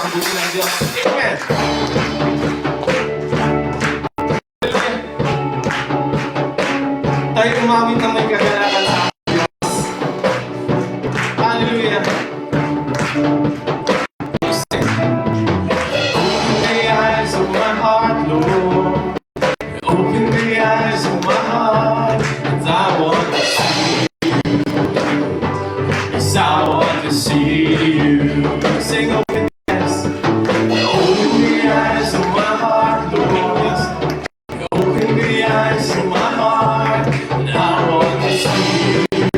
napakabuti ng Diyos. Amen. Tayo umawit na may kagalakan sa Diyos. Hallelujah. Open the eyes of my heart, Lord. Open the eyes of my heart, 'cause I want to see you. 'Cause I want to see you. Sing open the eyes. Open the eyes of my heart, Lord. Open the eyes of my heart, and I want to see you.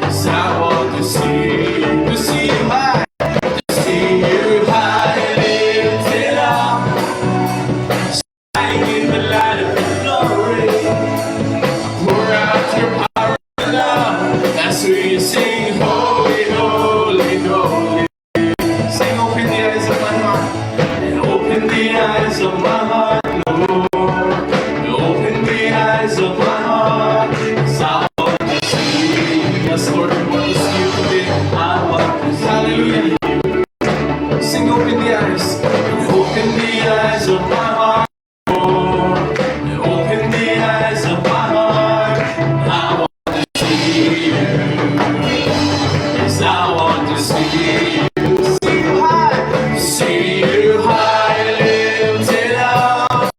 'Cause I want to see you. To see you high. To see you high and lifted up. In the light of your glory, pour out your power and love as we sing, holy, holy, holy. Sing, open the eyes of my heart, and open the eyes of my heart, Lord. Open the eyes of my heart, 'cause I want to see you. Yes, Lord, we want to see you today. I want to see. Hallelujah. Sing, open the eyes, and open the eyes of my heart. Open the eyes of my heart, I want to see you. Yes, I want to see you. See you high, see you high and lifted up.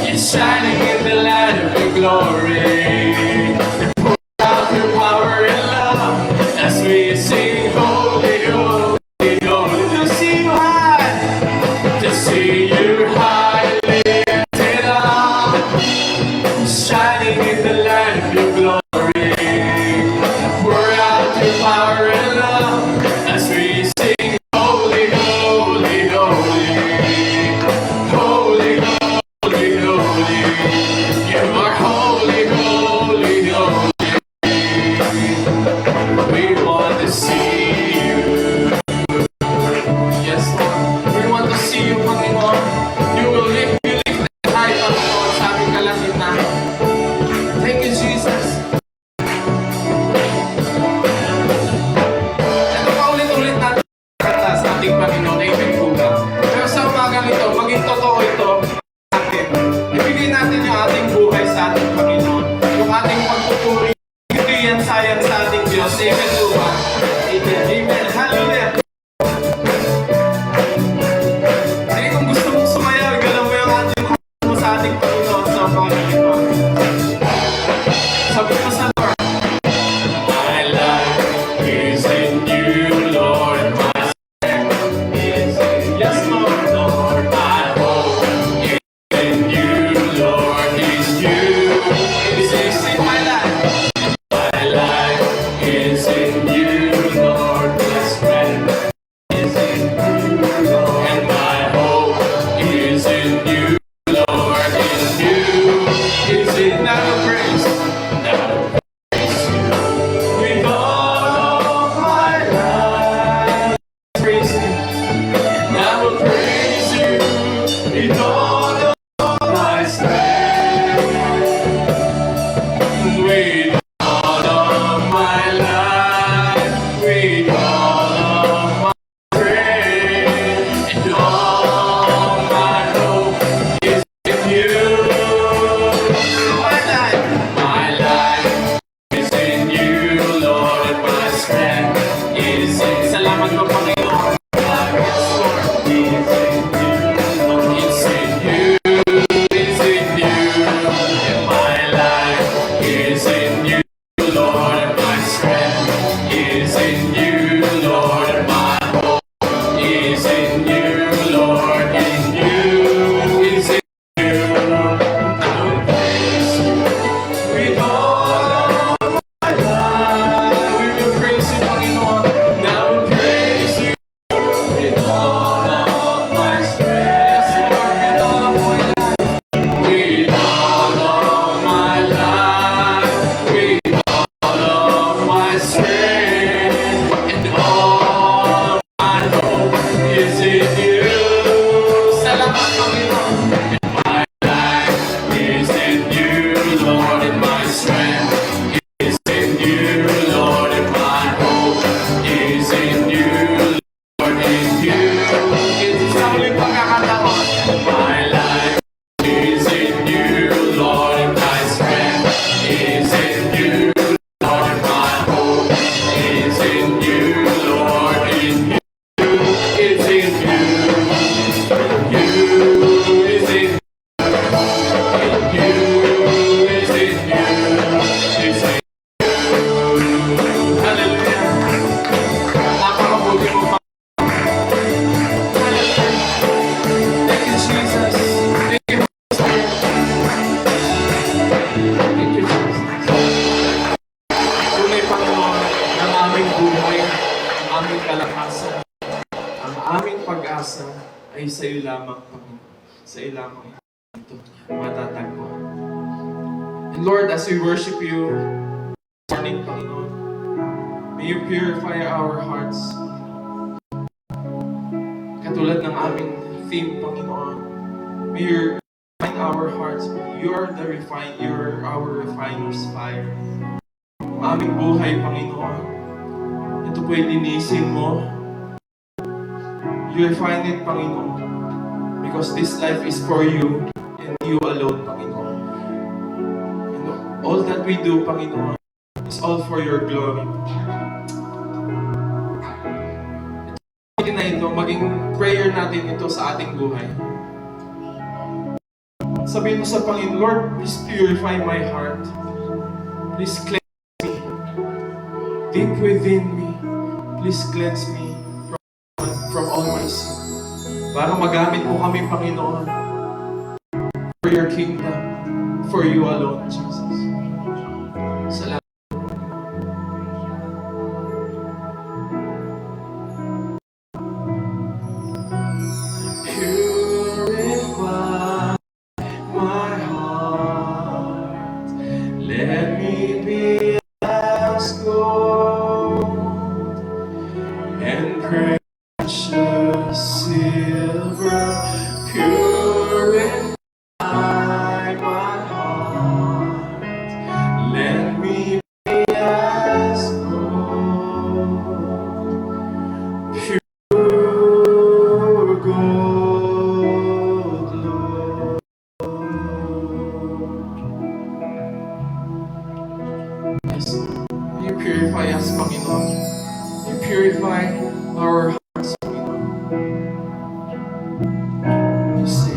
You're shining in the light of your glory. Pour out your power and love as we sing, holy, holy, holy. To see you high, to see you high. Shining in the light of your glory, pour out your power and love as we sing, holy, holy, holy, holy, holy, holy. You are holy, holy, holy. We want to see you. Yes, Lord. We want to see you, Panginoon. You will lift high up, Lord, sa aming kalangitan. Thank you, Jesus. Ito pa ulit-ulit natin kanta sa ating Panginoon ay pintuga. Pero sa umagang ito, maging totoo ito natin. Ibigay natin yung ating buhay sa ating Panginoon. Yung ating pagpupuri. Hindi yan sayang sa ating Diyos. Amen, lupa. Amen. Amen. Hallelujah. Sige, kung gusto mong sumayaw, igalaw mo yung ating mo sa ating Panginoon sa umagang ito. Sabi mo sa Lord, my life is in you, Lord. My strength is in you. Yes, Lord. Lord, my hope is in you, Lord. Is you. Is in my life. My life is in you, Lord. My strength is in you, Lord. And my hope is in you, Lord. In you is in our praise. With all of my life, praise you, and I will praise you with all of my strength. With all of my life, with all of my strength, and all my hope is in you. My life is in you, Lord. My strength is in. Salamat po, Panginoon. Yes, Lord. Is in you, Lord. It's in you. It's in you. And my life is in you, Lord. My strength is in you, Lord. My hope is in you, Lord. In you is in you. I will praise you with all of my life. We will praise you, Panginoon. Now we praise you with all of my strength. With all of my life. With all of my life. With pag-asa ay sa iyo lamang, Panginoon. Sa iyo lamang ito matatagpo. And Lord, as we worship you this morning, Panginoon, may you purify our hearts. Katulad ng aming theme, Panginoon, may you refine our hearts. You are our refiner's fire. Ang aming buhay, Panginoon, ito po'y linisin mo. You refine it, Panginoon, because this life is for you and you alone, Panginoon. And all that we do, Panginoon, is all for your glory. Ito na ito, maging prayer natin ito sa ating buhay. Sabihin mo sa Panginoon, Lord, please purify my heart. Please cleanse me. Deep within me, please cleanse me from all my sin. Para magamit mo kami, Panginoon, for your kingdom, for you alone, Jesus. Salamat. Purify my heart. Let me be as gold and precious silver. Purify my heart. Let me be as gold. Pure gold, Lord. Yes, you purify us, Panginoon. You purify our hearts, Panginoon. You say,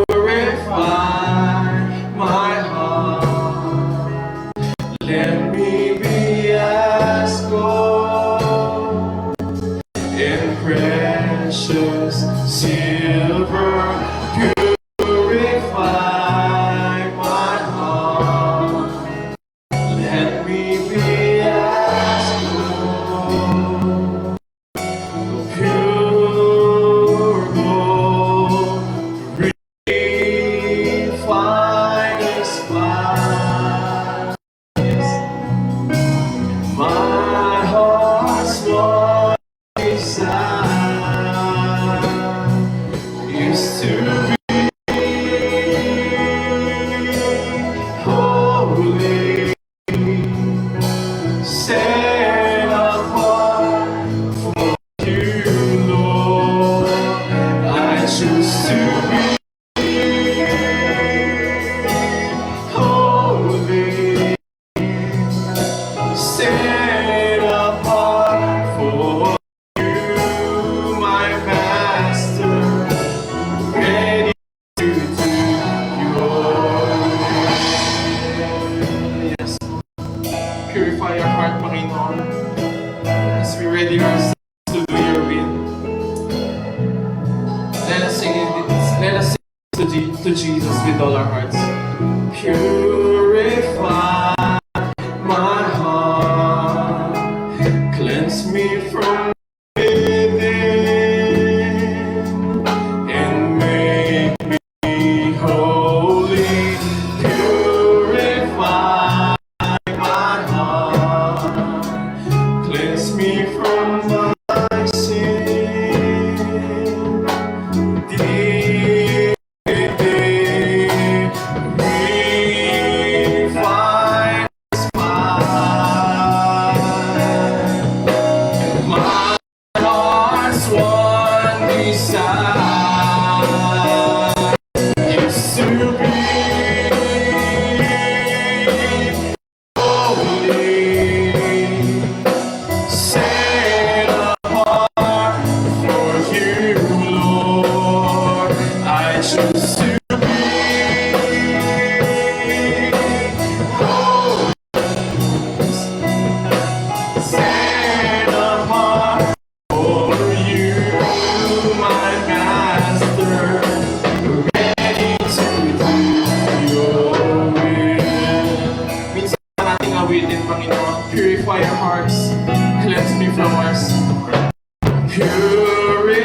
purify my heart. Let me be as gold and precious silver. Purify my heart. Let me be as gold, pure gold, refined as fire. Yes. My heart's one desire is to be holy, set apart for you, Lord. I choose to be holy, set apart for you, my Master, ready to do your will. Yes. Purify our heart, Panginoon, as we ready ourselves to do your will. Let us sing it. Let us sing to Jesus with all our hearts. Purify my heart, cleanse me from within, and make me holy. Purify my heart, cleanse me from my sin. Deep within, refine as fire. My heart's one desire is to be holy, set apart for you, Lord. I choose to be holy, set apart for you, my Master, ready to do your will. Minsan nating awitin, Panginoon, purify our hearts, cleanse me from our sin. Purify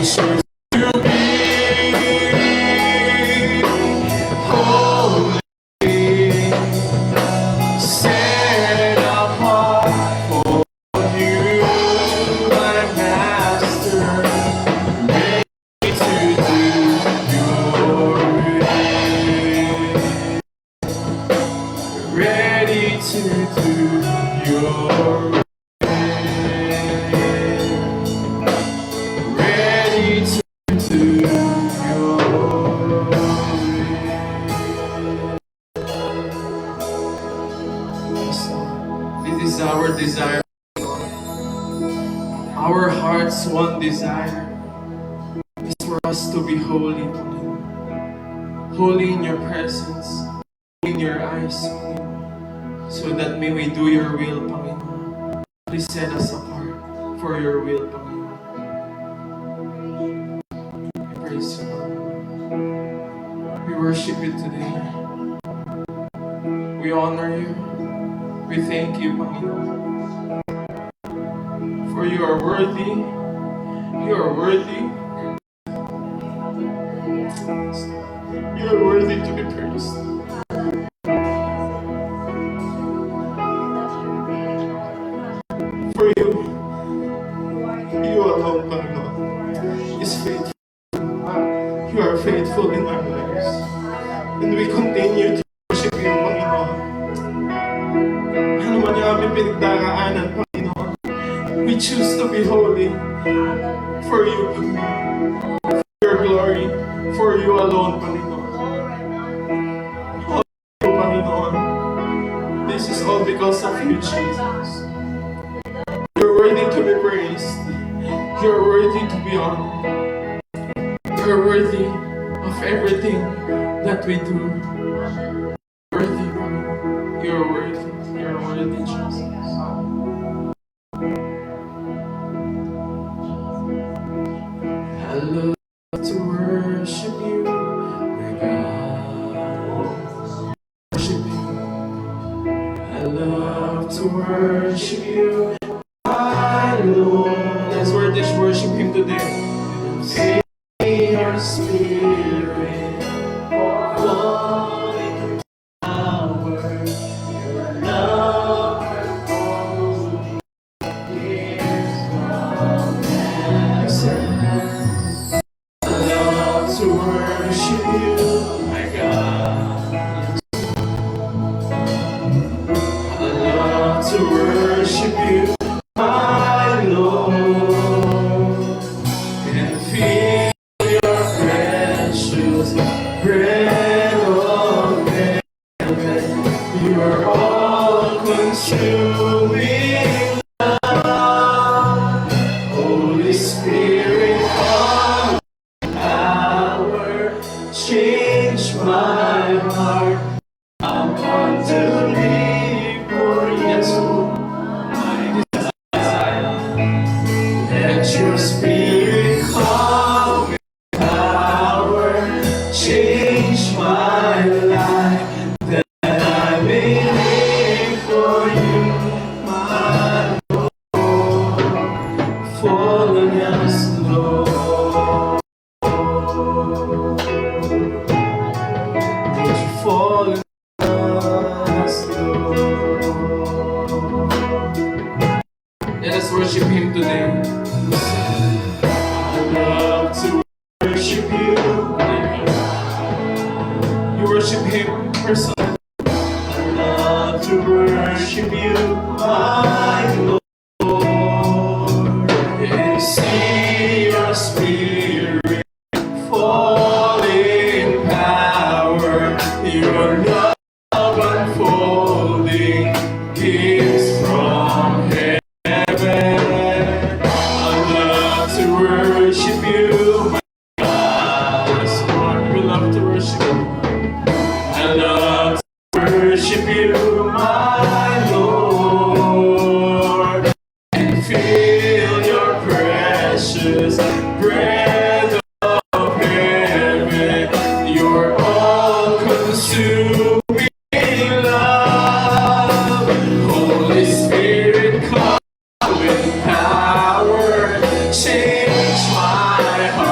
choose to be holy, set apart for you, my master, ready to do your will, ready to do your will. Ready to do your will. Yes, Lord. This is our desire. Our heart's one desire is for us to be holy, Panginoon. Holy in your presence, holy in your eyes, Panginoon. So that may we do your will, Panginoon. Please set us apart for your will, Panginoon. Praise you, Lord. We worship you today. We honor you. We thank you, Panginoon. For you are worthy. You are worthy. You are worthy to be praised. For you alone, Panginoon, is faithful. You are faithful in our lives. And we continue to worship you, Panginoon. Ano man yung aming pinagdaraanan, Panginoon, we choose to be holy for you, Panginoon. For your glory, for you alone, Panginoon. All you, Panginoon. This is all because of you, Jesus. You're worthy to be praised. You're worthy to be honored. You're worthy of everything that we do. Worthy, Lord. You're worthy. You're worthy, Jesus. I love to worship you, my God. Worship you. I love to worship you, my Lord. Let's worship Him today. Your spirit, falling power, your love unfolding years from heaven. I love to worship you, my God. I love to worship you, my Lord, and feel bread of heaven, you are all consuming love. Holy Spirit, come with power, change my heart. I want to live for you, my desire. Let your Spirit come with power, change my life, that I may live for you, my Lord. Fall on us, Lord. Would you fall on us, Lord? Let us worship Him today. I love to worship you. You worship Him personally. I love to worship you, my Lord, and see your Spirit fall in power, your love unfolding gifts from heaven. I love to worship you, my God. Yes, Lord, we love to worship you. I love to worship you, my Lord, and feel your precious breath of heaven, your all-consuming love. Holy Spirit, come with power, change my heart.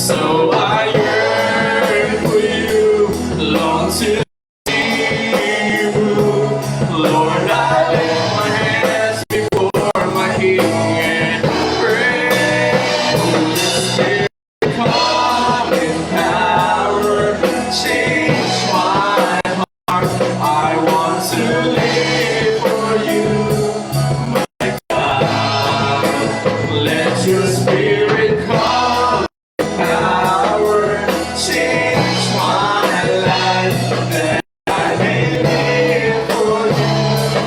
So I yearn for you, long to see you move. Lord, I lift my hands before my King and pray. Holy Spirit, come in power, change my heart. I want to live for you, my God. Let your Spirit come in power, change my life, that I may live for you,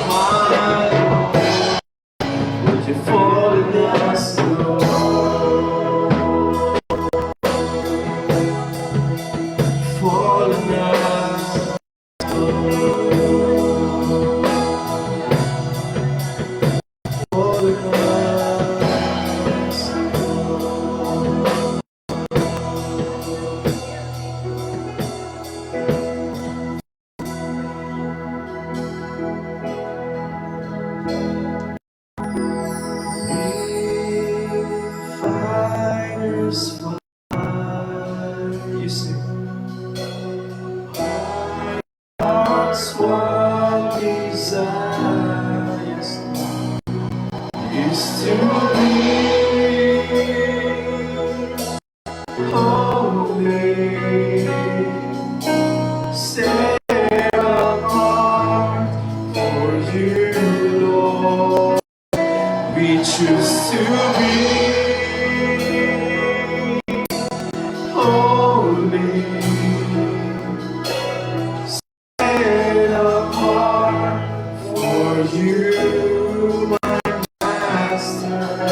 my Lord. Would you fall in us, Lord? Fall in us, fall in us. Fires fire, you sing. Heart's one desire is to be holy, set apart for you, Lord. We choose to be holy, set apart for you, my Master,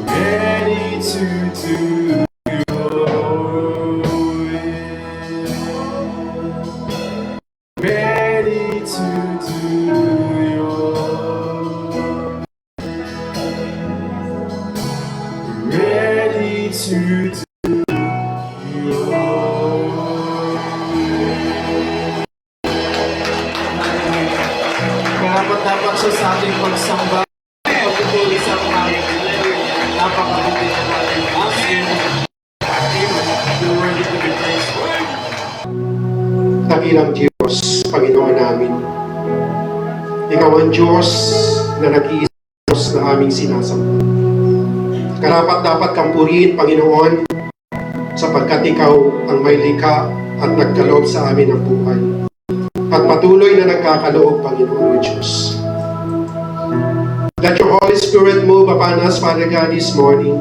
ready to do your will, ready to do your, ready to do your will. Dapat siya sa ating pagsamba, pagpupuli sa pangit. Napakabuti ng ating asin. You're ready to be praised. Dakilang Diyos, Panginoon namin. Ikaw ang Diyos na nag-iisa Diyos na aming sinasamba. Karapat dapat kang purihin, Panginoon, sapagkat Ikaw ang may likha at nagkaloob sa amin ng buhay. At patuloy na nagkakaloob, Panginoon Diyos. Let your Holy Spirit move upon us, Father God, this morning.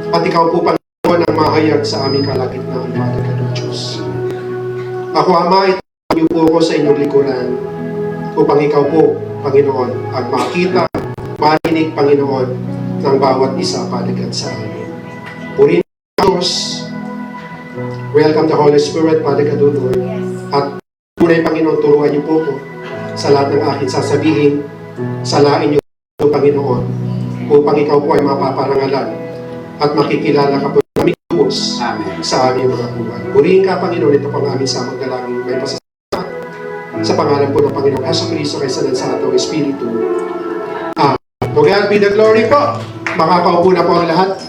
At Ikaw po, Panginoon, ang mahayag sa aming kalagitnaan, Father God, Diyos. Ako, Ama, itayo po ako sa inyong likuran upang Ikaw po, Panginoon, ang makita, marinig, Panginoon, ng bawat isa, Father God, sa amin. Purihin ang Diyos. Welcome the Holy Spirit, Father God, Lord. At tunay, Panginoon, turuan niyo po ko sa lahat ng aking sasabihin, salain niyo po, Panginoon, upang Ikaw po ay mapaparangalan at makikilala ka po namin Diyos sa aming mga buhay. Purihin ka, Panginoon, ito pang aming samang dalangin. May pasasalamat sa pangalan po ng Panginoong Jesucristo kay San Santo Espiritu. To God be the glory po. Makakaupo na po ang lahat.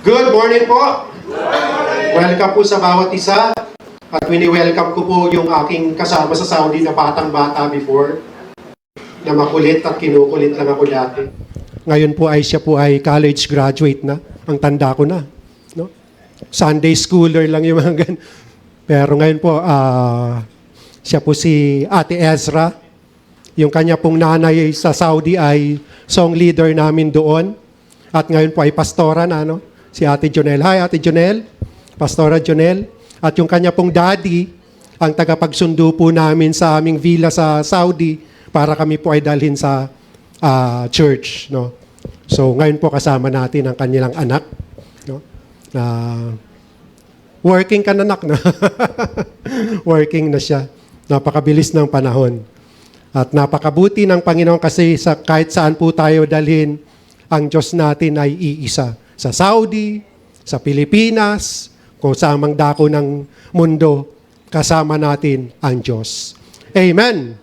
Good morning po. Welcome po sa bawat isa. At wini-welcome ko po yung aking kasama sa Saudi na batang-bata before, na makulit at kinukulit lang ako dati. Ngayon po ay siya po ay college graduate na. Ang tanda ko na. No? Sunday schooler lang yung mga ganun. Pero ngayon po, siya po si Ate Ezra. Yung kanya pong nanay sa Saudi ay song leader namin doon. At ngayon po ay pastora na, no? Si Ate Jonel. Hi, Ate Jonel. Pastora Jonel. At yung kanya pong daddy, ang tagapagsundo po namin sa aming villa sa Saudi para kami po ay dalhin sa church. No? So ngayon po kasama natin ang kanilang anak. No? Working ka na, anak. No? Working na siya. Napakabilis ng panahon. At napakabuti ng Panginoon kasi kahit saan po tayo dalhin, ang Diyos natin ay iisa. Sa Saudi, sa Pilipinas, kung saan mang dako ng mundo, kasama natin ang Diyos. Amen.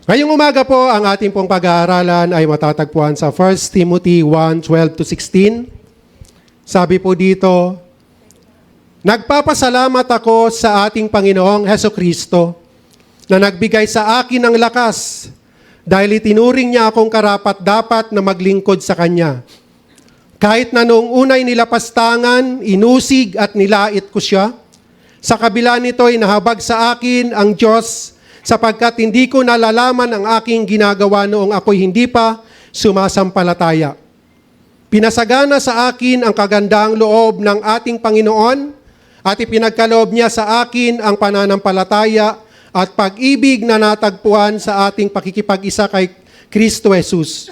Ngayong umaga po, ang ating pong pag-aaralan ay matatagpuan sa 1 Timothy 1:12-16. Sabi po dito, nagpapasalamat ako sa ating Panginoong Hesukristo na nagbigay sa akin ng lakas dahil itinuring niya akong karapat-dapat na maglingkod sa Kanya. Kahit na noong unay nilapastangan, inusig at nilait ko siya, sa kabila nito'y nahabag sa akin ang Diyos sapagkat hindi ko nalalaman ang aking ginagawa noong ako'y hindi pa sumasampalataya. Pinasagana sa akin ang kagandaang loob ng ating Panginoon at ipinagkaloob niya sa akin ang pananampalataya at pag-ibig na natagpuan sa ating pakikipag-isa kay Kristo Jesus.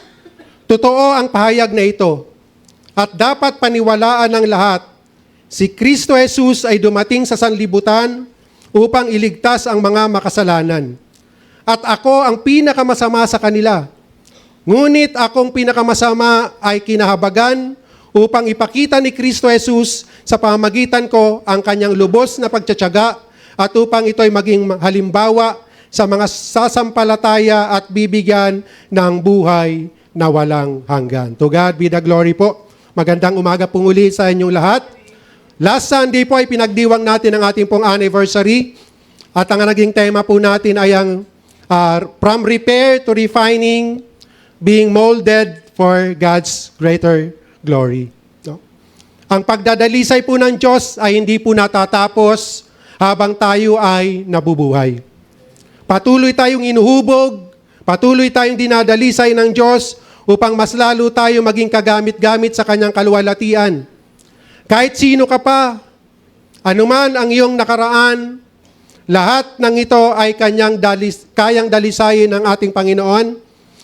Totoo ang pahayag na ito at dapat paniwalaan ng lahat. Si Kristo Jesus ay dumating sa sanlibutan upang iligtas ang mga makasalanan. At ako ang pinakamasama sa kanila. Ngunit akong pinakamasama ay kinahabagan upang ipakita ni Kristo Jesus sa pamamagitan ko ang kanyang lubos na pagtsatsaga at upang ito'y maging halimbawa sa mga sasampalataya at bibigyan ng buhay na walang hanggan. To God be the glory po. Magandang umaga po muli sa inyong lahat. Last Sunday po ay pinagdiwang natin ang ating pong anniversary at ang naging tema po natin ay ang from repair to refining, being molded for God's greater glory. No? Ang pagdadalisay po ng Diyos ay hindi po natatapos habang tayo ay nabubuhay. Patuloy tayong inuhubog, patuloy tayong dinadalisay ng Diyos upang mas lalo tayo maging kagamit-gamit sa Kanyang kaluwalhatian. Kahit sino ka pa, anuman ang iyong nakaraan, lahat ng ito ay kayang dalisayin ng ating Panginoon.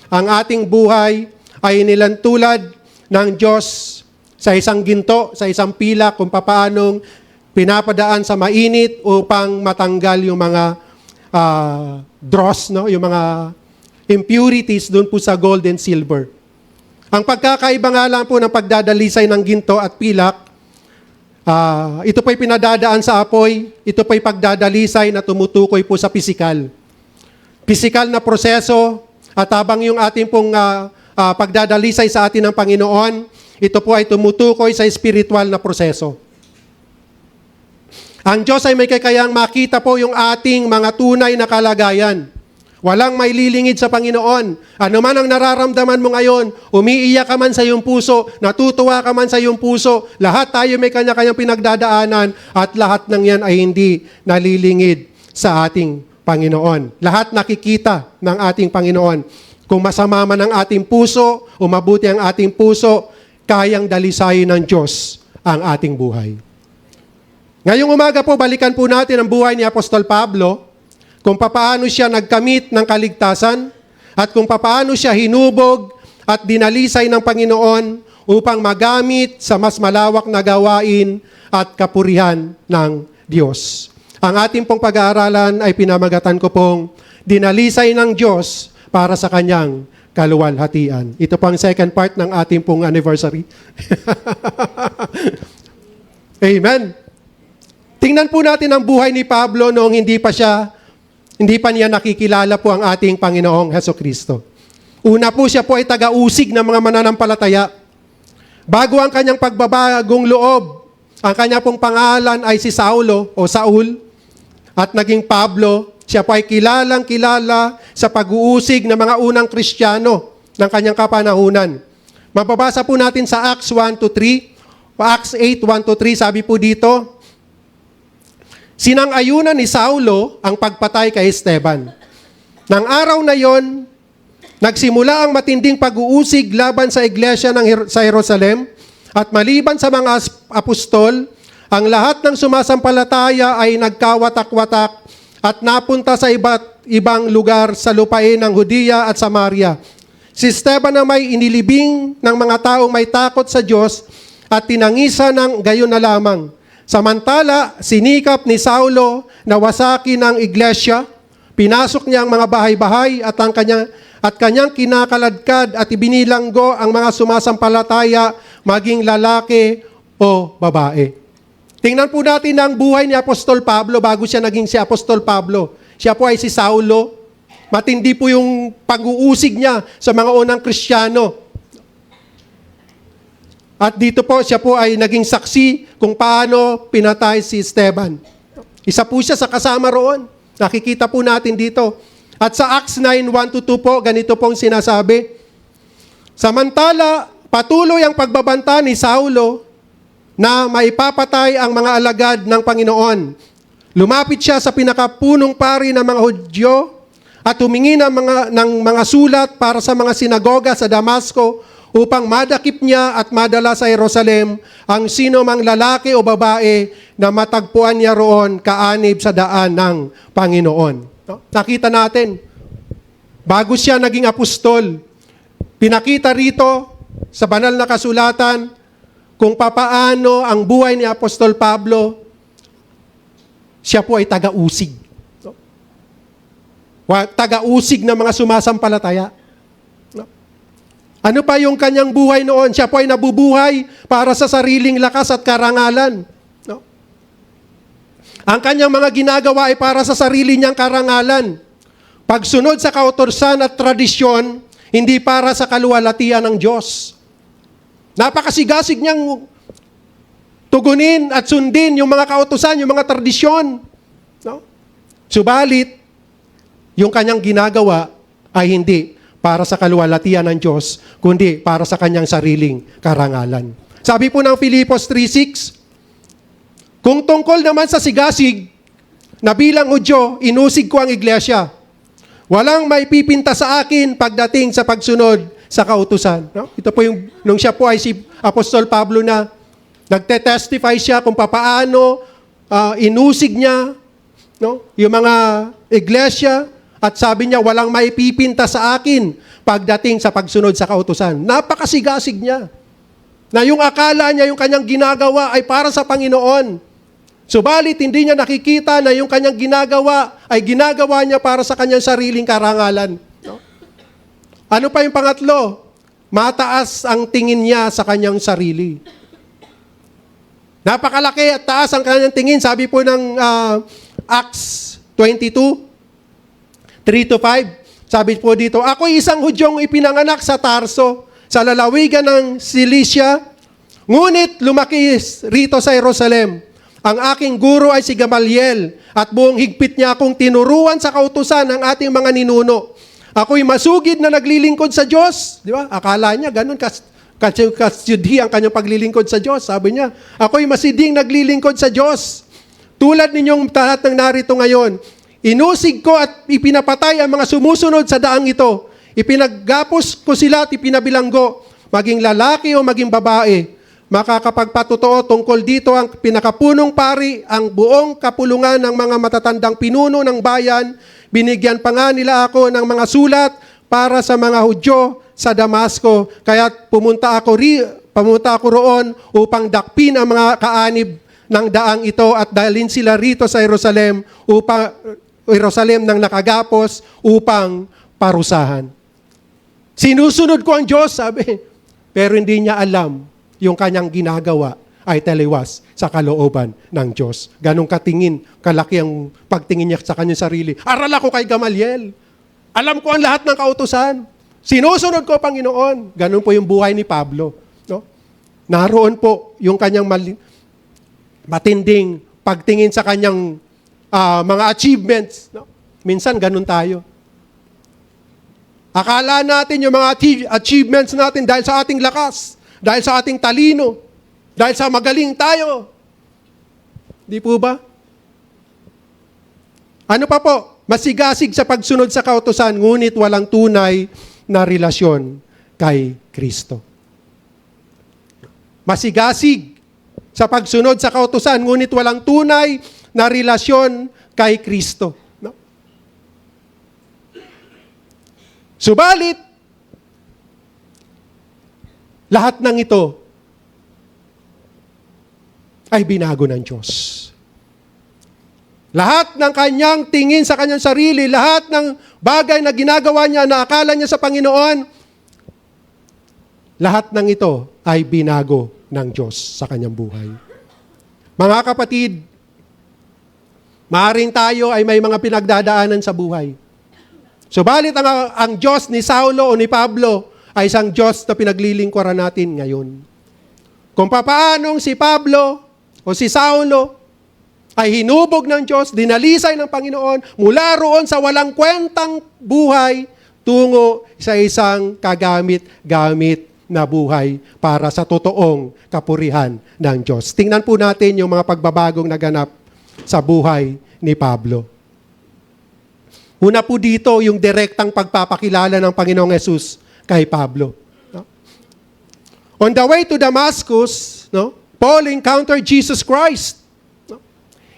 Ang ating buhay ay nilantulad ng Diyos sa isang ginto, sa isang pila kung papaanong pinapadaan sa mainit upang matanggal yung mga dross, no? Yung mga impurities doon po sa gold and silver. Ang pagkakaiba nga lang po ng pagdadalisay ng ginto at pilak, ito po'y pinadadaan sa apoy, ito po'y pagdadalisay na tumutukoy po sa pisikal. Pisikal na proseso, at habang yung ating pong pagdadalisay sa atin ng Panginoon, ito po ay tumutukoy sa spiritual na proseso. Ang Diyos ay may kakayang makita po yung ating mga tunay na kalagayan. Walang may lilingid sa Panginoon. Ano man ang nararamdaman mo ngayon, umiiyak ka man sa iyong puso, natutuwa ka man sa iyong puso, lahat tayo may kanya-kanyang pinagdadaanan at lahat ng yan ay hindi nalilingid sa ating Panginoon. Lahat nakikita ng ating Panginoon. Kung masama man ang ating puso o mabuti ang ating puso, kayang dalisayin ng Diyos ang ating buhay. Ngayong umaga po, balikan po natin ang buhay ni Apostol Pablo, kung papaano siya nagkamit ng kaligtasan at kung papaano siya hinubog at dinalisay ng Panginoon upang magamit sa mas malawak na gawain at kapurihan ng Diyos. Ang ating pong pag-aaralan ay pinamagatan ko pong dinalisay ng Diyos para sa Kanyang kaluwalhatian. Ito po ang second part ng ating pong anniversary. Amen. Tingnan po natin ang buhay ni Pablo noong hindi pa niya nakikilala po ang ating Panginoong Hesukristo. Una po siya po ay taga-usig ng mga mananampalataya. Bago ang kanyang pagbabagong loob, ang kanya pong pangalan ay si Saulo o Saul at naging Pablo. Siya po ay kilalang-kilala sa pag-uusig ng mga unang Kristiyano ng kanyang kapanahunan. Mababasa po natin sa Acts 1-3 o Acts 8:1-3, sabi po dito, sinang-ayunan ni Saulo ang pagpatay kay Esteban. Nang araw na yon, nagsimula ang matinding pag-uusig laban sa iglesia sa Jerusalem at maliban sa mga apostol, ang lahat ng sumasampalataya ay nagkawatak-watak at napunta sa iba't ibang lugar sa lupain ng Judea at Samaria. Si Esteban na may inilibing ng mga taong may takot sa Diyos at tinangisa ng gayon na lamang. Samantala, sinikap ni Saulo na wasakin ang iglesia, Pinasok niya ang mga bahay-bahay at kanyang kinakaladkad at ibinilanggo ang mga sumasampalataya, maging lalaki o babae. Tingnan po natin ang buhay ni Apostol Pablo bago siya naging si Apostol Pablo. Siya po ay si Saulo. Matindi po yung pag-uusig niya sa mga unang Kristiyano. At dito po, siya po ay naging saksi kung paano pinatay si Esteban. Isa po siya sa kasama roon. Nakikita po natin dito. At sa Acts 9:1-2 po, ganito pong sinasabi. Samantala, patuloy ang pagbabanta ni Saulo na maipapatay ang mga alagad ng Panginoon. Lumapit siya sa pinakapunong pari ng mga Hudyo at humingi ng mga sulat para sa mga sinagoga sa Damasco upang madakip niya at madala sa Jerusalem ang sino mang lalaki o babae na matagpuan niya roon kaanib sa daan ng Panginoon. No? Nakita natin, bago siya naging apostol, pinakita rito sa banal na kasulatan kung papaano ang buhay ni Apostol Pablo, siya po ay taga-usig. No? Taga-usig ng mga sumasampalataya. Ano pa yung kanyang buhay noon? Siya po ay nabubuhay para sa sariling lakas at karangalan. No? Ang kanyang mga ginagawa ay para sa sarili niyang karangalan. Pagsunod sa kautusan at tradisyon, hindi para sa kaluwalhatian ng Diyos. Napakasigasig niyang tugunin at sundin yung mga kautusan, yung mga tradisyon. No? Subalit, yung kanyang ginagawa ay hindi para sa kaluwalhatian ng Diyos, kundi para sa kanyang sariling karangalan. Sabi po ng Filipos 3:6, kung tungkol naman sa sigasig, na bilang Hudyo, inusig ko ang iglesia. Walang maipipinta sa akin pagdating sa pagsunod sa kautusan. No? Ito po yung, nung siya po ay si Apostol Pablo na nagte-testify siya kung papaano inusig niya, no? Yung mga iglesia. At sabi niya, walang maipipinta sa akin pagdating sa pagsunod sa kautusan. Napakasigasig niya. Na yung akala niya, yung kanyang ginagawa ay para sa Panginoon. Subalit, hindi niya nakikita na yung kanyang ginagawa ay ginagawa niya para sa kanyang sariling karangalan. No? Ano pa yung pangatlo? Mataas ang tingin niya sa kanyang sarili. Napakalaki at taas ang kanyang tingin. Sabi po ng Acts 22, 3-5, sabi po dito, ako'y isang Hudyong ipinanganak sa Tarso, sa lalawigan ng Cilicia, ngunit lumaki rito sa Jerusalem. Ang aking guro ay si Gamaliel, at buong higpit niya akong tinuruan sa kautusan ng ating mga ninuno. Ako'y masugid na naglilingkod sa Diyos. Di ba? Akala niya, ganun kasyudhi ang kanyang paglilingkod sa Diyos. Sabi niya, ako'y masiding naglilingkod sa Diyos. Tulad ninyong lahat ng narito ngayon, inusig ko at ipinapatay ang mga sumusunod sa daang ito. Ipinaggapos ko sila at ipinabilanggo, maging lalaki o maging babae. Makakapagpatotoo tungkol dito ang pinakapunong pari, ang buong kapulungan ng mga matatandang pinuno ng bayan. Binigyan pa nga nila ako ng mga sulat para sa mga Hudyo sa Damasco. Kaya pumunta ako roon upang dakpin ang mga kaanib ng daang ito at dalhin sila rito sa Jerusalem ng nakagapos upang parusahan. Sinusunod ko ang Diyos, sabi. Pero hindi niya alam yung kanyang ginagawa ay taliwas sa kalooban ng Diyos. Ganong kalaki ang pagtingin niya sa kanyang sarili. Aral ako kay Gamaliel. Alam ko ang lahat ng kautusan. Sinusunod ko, Panginoon. Ganon po yung buhay ni Pablo. No? Naroon po yung kanyang matinding pagtingin sa kanyang mga achievements. No? Minsan, ganun tayo. Akala natin yung mga achievements natin dahil sa ating lakas, dahil sa ating talino, dahil sa magaling tayo. Di po ba? Ano pa po? Masigasig sa pagsunod sa kautusan, ngunit walang tunay na relasyon kay Kristo. Masigasig sa pagsunod sa kautusan, ngunit walang tunay na relasyon kay Kristo. No? Subalit, lahat ng ito ay binago ng Diyos. Lahat ng kanyang tingin sa kanyang sarili, lahat ng bagay na ginagawa niya na akala niya sa Panginoon, lahat ng ito ay binago ng Diyos sa kanyang buhay. Mga kapatid, maaaring tayo ay may mga pinagdadaanan sa buhay. Subalit ang Diyos ni Saulo o ni Pablo ay isang Diyos na pinaglilingkuran natin ngayon. Kung papaanong si Pablo o si Saulo ay hinubog ng Diyos, dinalisay ng Panginoon, mula roon sa walang kwentang buhay, tungo sa isang kagamit-gamit na buhay para sa totoong kapurihan ng Diyos. Tingnan po natin yung mga pagbabagong naganap sa buhay ni Pablo. Una po dito, yung direktang pagpapakilala ng Panginoong Yesus kay Pablo. No? On the way to Damascus, no, Paul encountered Jesus Christ. No?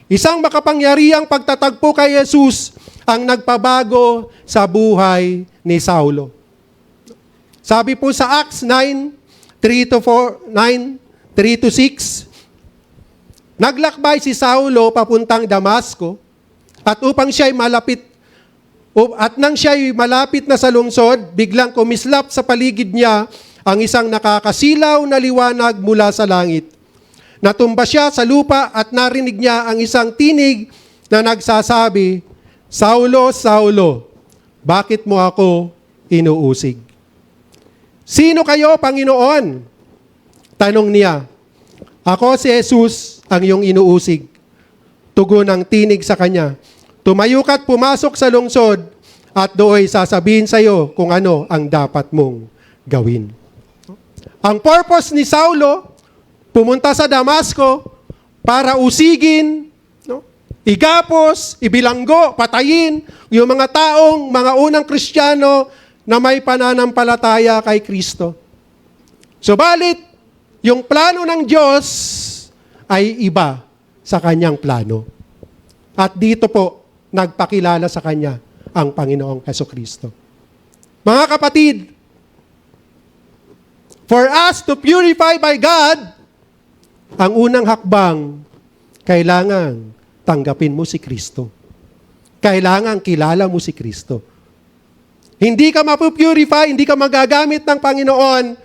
Isang makapangyarihang pagtatagpo kay Jesus ang nagpabago sa buhay ni Saulo. Sabi po sa Acts 9:3-6, naglakbay si Saulo papuntang Damasco at nang siya'y malapit na sa lungsod, biglang kumislap sa paligid niya ang isang nakakasilaw na liwanag mula sa langit. Natumba siya sa lupa at narinig niya ang isang tinig na nagsasabi, "Saulo, Saulo, bakit mo ako inuusig?" "Sino kayo, Panginoon?" tanong niya. "Ako si Jesus, ang iyong inuusig." Tugon ng tinig sa kanya, "Tumayo ka't pumasok sa lungsod at do'y sasabihin sa iyo kung ano ang dapat mong gawin." Ang purpose ni Saulo, pumunta sa Damasco para usigin, no, igapos, ibilanggo, patayin yung mga unang Kristiyano na may pananampalataya kay Kristo. Subalit, yung plano ng Diyos ay iba sa kanyang plano. At dito po, nagpakilala sa kanya ang Panginoong Hesukristo. Mga kapatid, for us to purify by God, ang unang hakbang, kailangan tanggapin mo si Kristo. Kailangan kilala mo si Kristo. Hindi ka mapupurify, hindi ka magagamit ng Panginoon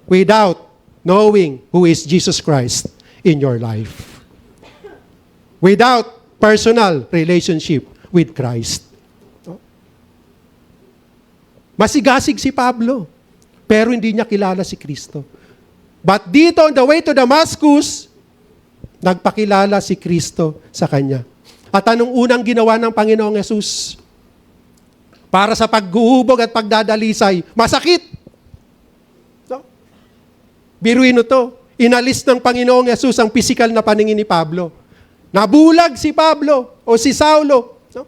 without knowing who is Jesus Christ in your life. Without personal relationship with Christ. Masigasig si Pablo, pero hindi niya kilala si Kristo. But dito, on the way to Damascus, nagpakilala si Kristo sa kanya. At anong unang ginawa ng Panginoong Yesus? Para sa pagguhubog at pagdadalisay, masakit. No? Biruin mo to. Inalis ng Panginoong Yesus ang pisikal na paningin ni Pablo. Nabulag si Pablo o si Saulo. No?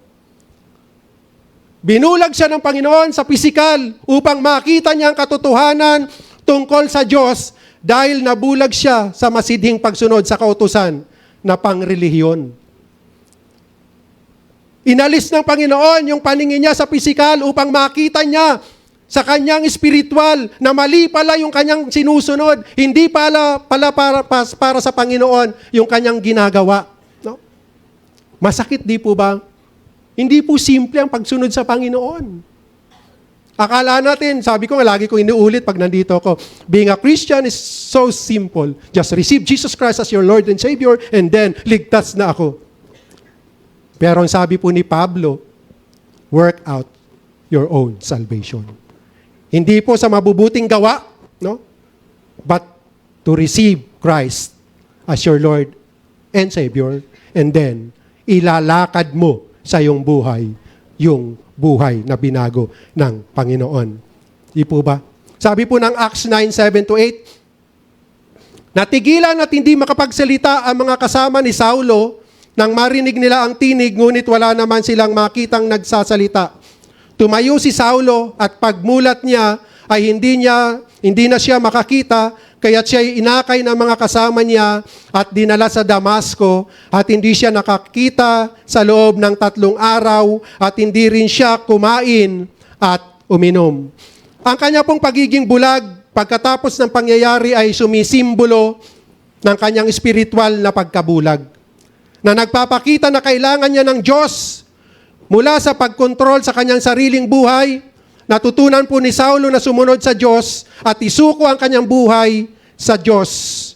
Binulag siya ng Panginoon sa pisikal upang makita niya ang katotohanan tungkol sa Diyos dahil nabulag siya sa masidhing pagsunod sa kautusan na pangrelihiyon. Inalis ng Panginoon yung paningin niya sa pisikal upang makita niya sa kanyang espiritual na mali pala yung kanyang sinusunod. Hindi para sa Panginoon yung kanyang ginagawa. No? Masakit di po ba? Hindi po simple ang pagsunod sa Panginoon. Akala natin, sabi ko, lagi kong inuulit pag nandito ako, being a Christian is so simple. Just receive Jesus Christ as your Lord and Savior and then ligtas na ako. Pero ang sabi po ni Pablo, work out your own salvation. Hindi po sa mabubuting gawa, no? But to receive Christ as your Lord and Savior, and then ilalakad mo sa iyong buhay yung buhay na binago ng Panginoon. Di po ba? Sabi po ng Acts 9:7-8, natigilan at hindi makapagsalita ang mga kasama ni Saulo nang marinig nila ang tinig, ngunit wala naman silang makitang nagsasalita. Tumayo si Saulo at pagmulat niya ay hindi na siya makakita, kaya siya'y inakay ng mga kasama niya at dinala sa Damasco at hindi siya nakakita sa loob ng 3 araw at hindi rin siya kumain at uminom. Ang kanya pong pagiging bulag pagkatapos ng pangyayari ay sumisimbolo ng kanyang espiritual na pagkabulag. na nagpapakita na kailangan niya ng Diyos mula sa pagkontrol sa kanyang sariling buhay. Natutunan po ni Saulo na sumunod sa Diyos at isuko ang kanyang buhay sa Diyos.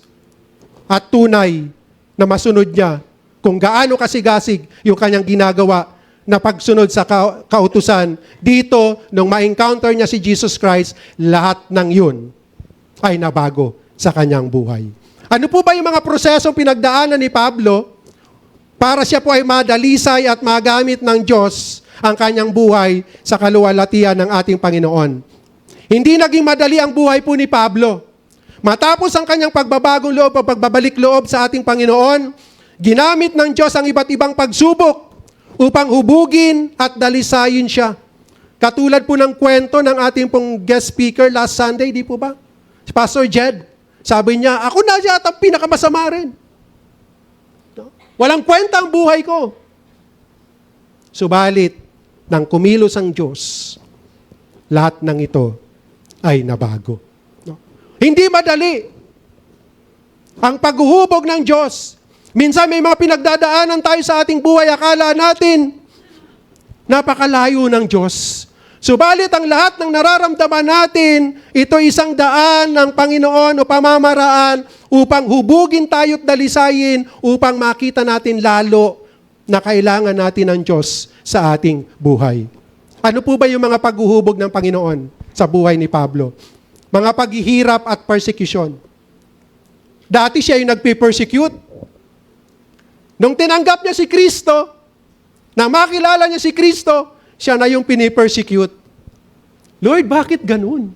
At tunay na masunod niya kung gaano kasigasig yung kanyang ginagawa na pagsunod sa kautusan. Dito, nung ma-encounter niya si Jesus Christ, lahat ng yun ay nabago sa kanyang buhay. Ano po ba yung mga prosesong pinagdaanan ni Pablo para siya po ay madalisay at magamit ng Diyos ang kanyang buhay sa kaluwalhatian ng ating Panginoon? Hindi naging madali ang buhay po ni Pablo. Matapos ang kanyang pagbabagong loob o pagbabalik loob sa ating Panginoon, ginamit ng Diyos ang iba't ibang pagsubok upang hubugin at dalisayin siya. Katulad po ng kwento ng ating pong guest speaker last Sunday, di po ba? Si Pastor Jed. Sabi niya, ako na yata pinakamasama rin. Walang kwenta ang buhay ko. Subalit, nang kumilos ang Diyos, lahat ng ito ay nabago. Hindi madali ang paghuhubog ng Diyos. Minsan may mga pinagdadaanan tayo sa ating buhay, akala natin napakalayo ng Diyos. Subalit ang lahat ng nararamdaman natin, ito isang daan ng Panginoon o pamamaraan upang hubugin tayo at dalisayin upang makita natin lalo na kailangan natin ng Diyos sa ating buhay. Ano po ba yung mga paghuhubog ng Panginoon sa buhay ni Pablo? Mga paghihirap at persecution. Dati siya yung nagpe-persecute. Nung tinanggap niya si Kristo, na makilala niya si Kristo, siya na yung pinipersecute. Lord, bakit ganun?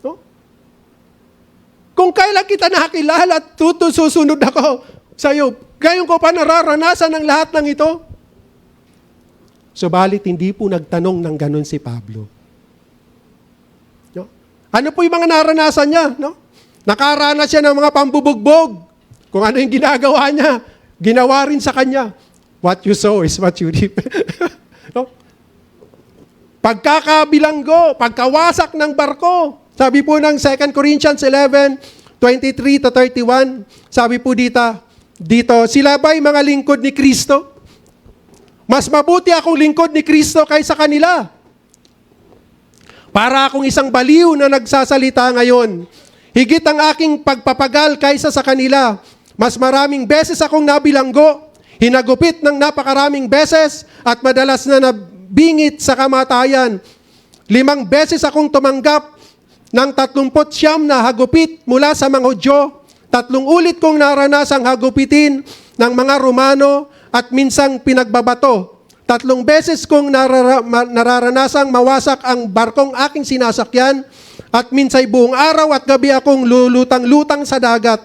No? Kung kailan kita nakilala at susunod ako sa iyo, gayon ko pa nararanasan ng lahat ng ito. Subalit, hindi po nagtanong ng ganun si Pablo. No? Ano po yung mga naranasan niya? No? Nakaranas siya ng mga pambubugbog. Kung ano yung ginagawa niya, ginawa rin sa kanya. What you sow is what you reap. No? Pagkakabilanggo, pagkawasak ng barko. Sabi po ng 2 Corinthians 11:23-31, sabi po dito, sila ba'y mga lingkod ni Kristo? Mas mabuti akong lingkod ni Kristo kaysa kanila. Para akong isang baliw na nagsasalita ngayon. Higit ang aking pagpapagal kaysa sa kanila. Mas maraming beses akong nabilanggo, hinagupit ng napakaraming beses, at madalas na nabingit sa kamatayan. 5 beses akong tumanggap ng 39 na hagupit mula sa mga Hudyo. 3 ulit kong naranasang hagupitin ng mga Romano at minsang pinagbabato. 3 beses kong nararanasang mawasak ang barkong aking sinasakyan at minsay buong araw at gabi akong lulutang-lutang sa dagat.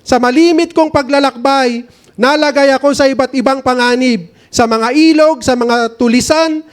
Sa malimit kong paglalakbay, nalagay ako sa iba't ibang panganib, sa mga ilog, sa mga tulisan,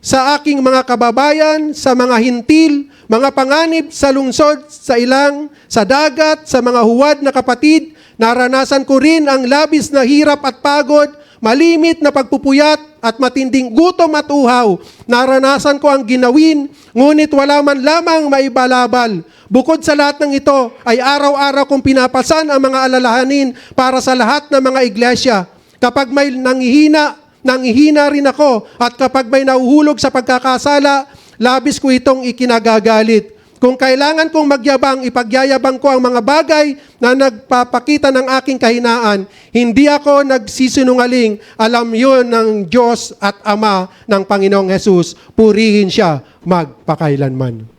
sa aking mga kababayan, sa mga hintil, mga panganib sa lungsod, sa ilang, sa dagat, sa mga huwad na kapatid. Naranasan ko rin ang labis na hirap at pagod, malimit na pagpupuyat at matinding gutom at uhaw. Naranasan ko ang ginawin, ngunit wala man lamang maibalabal. Bukod sa lahat ng ito, ay araw-araw kong pinapasan ang mga alalahanin para sa lahat ng mga iglesia. Kapag may nanghihina rin ako, at kapag may nahuhulog sa pagkakasala, labis ko itong ikinagagalit. Kung kailangan kong magyabang, ipagyayabang ko ang mga bagay na nagpapakita ng aking kahinaan. Hindi ako nagsisinungaling. Alam yun ng Diyos at Ama ng Panginoong Hesus. Purihin siya magpakailanman.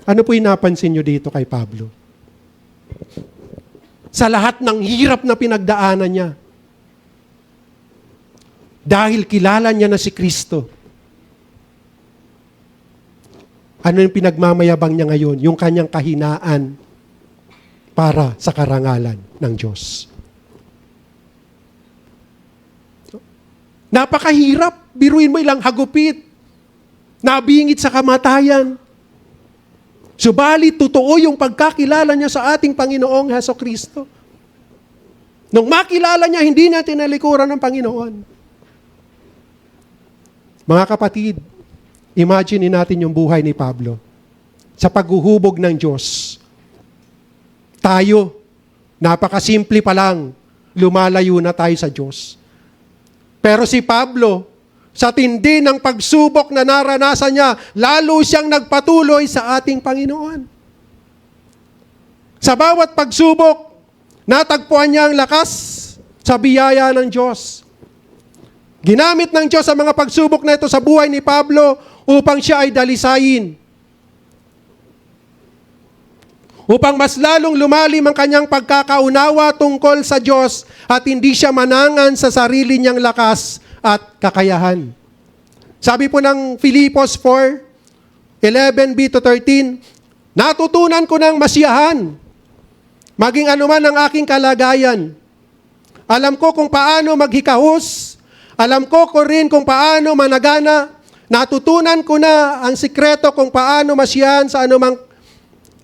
Ano po yung napansin nyo dito kay Pablo? Sa lahat ng hirap na pinagdaanan niya, dahil kilala niya na si Kristo, ano yung pinagmamayabang niya ngayon? Yung kanyang kahinaan para sa karangalan ng Diyos. Napakahirap. Biruin mo ilang hagupit. Nabingit sa kamatayan. Subalit, totoo yung pagkakilala niya sa ating Panginoong Hesukristo. Nung makilala niya, hindi niya tinalikuran ng Panginoon. Mga kapatid, imagine natin yung buhay ni Pablo sa paghuhubog ng Diyos. Tayo, napakasimple pa lang. lumalayo na tayo sa Diyos. Pero si Pablo, sa tindi ng pagsubok na naranasan niya, lalo siyang nagpatuloy sa ating Panginoon. Sa bawat pagsubok, natagpuan niya ang lakas sa biyaya ng Diyos. Ginamit ng Diyos ang mga pagsubok na ito sa buhay ni Pablo upang siya ay dalisayin. Upang mas lalong lumalim ang kanyang pagkakaunawa tungkol sa Diyos at hindi siya manangan sa sarili niyang lakas at kakayahan. Sabi po ng Filipos 4:11b to 13, natutunan ko ng masiyahan, maging anuman ang aking kalagayan. Alam ko kung paano maghikahos, alam ko rin kung paano managana, natutunan ko na ang sikreto kung paano masiyahan sa anumang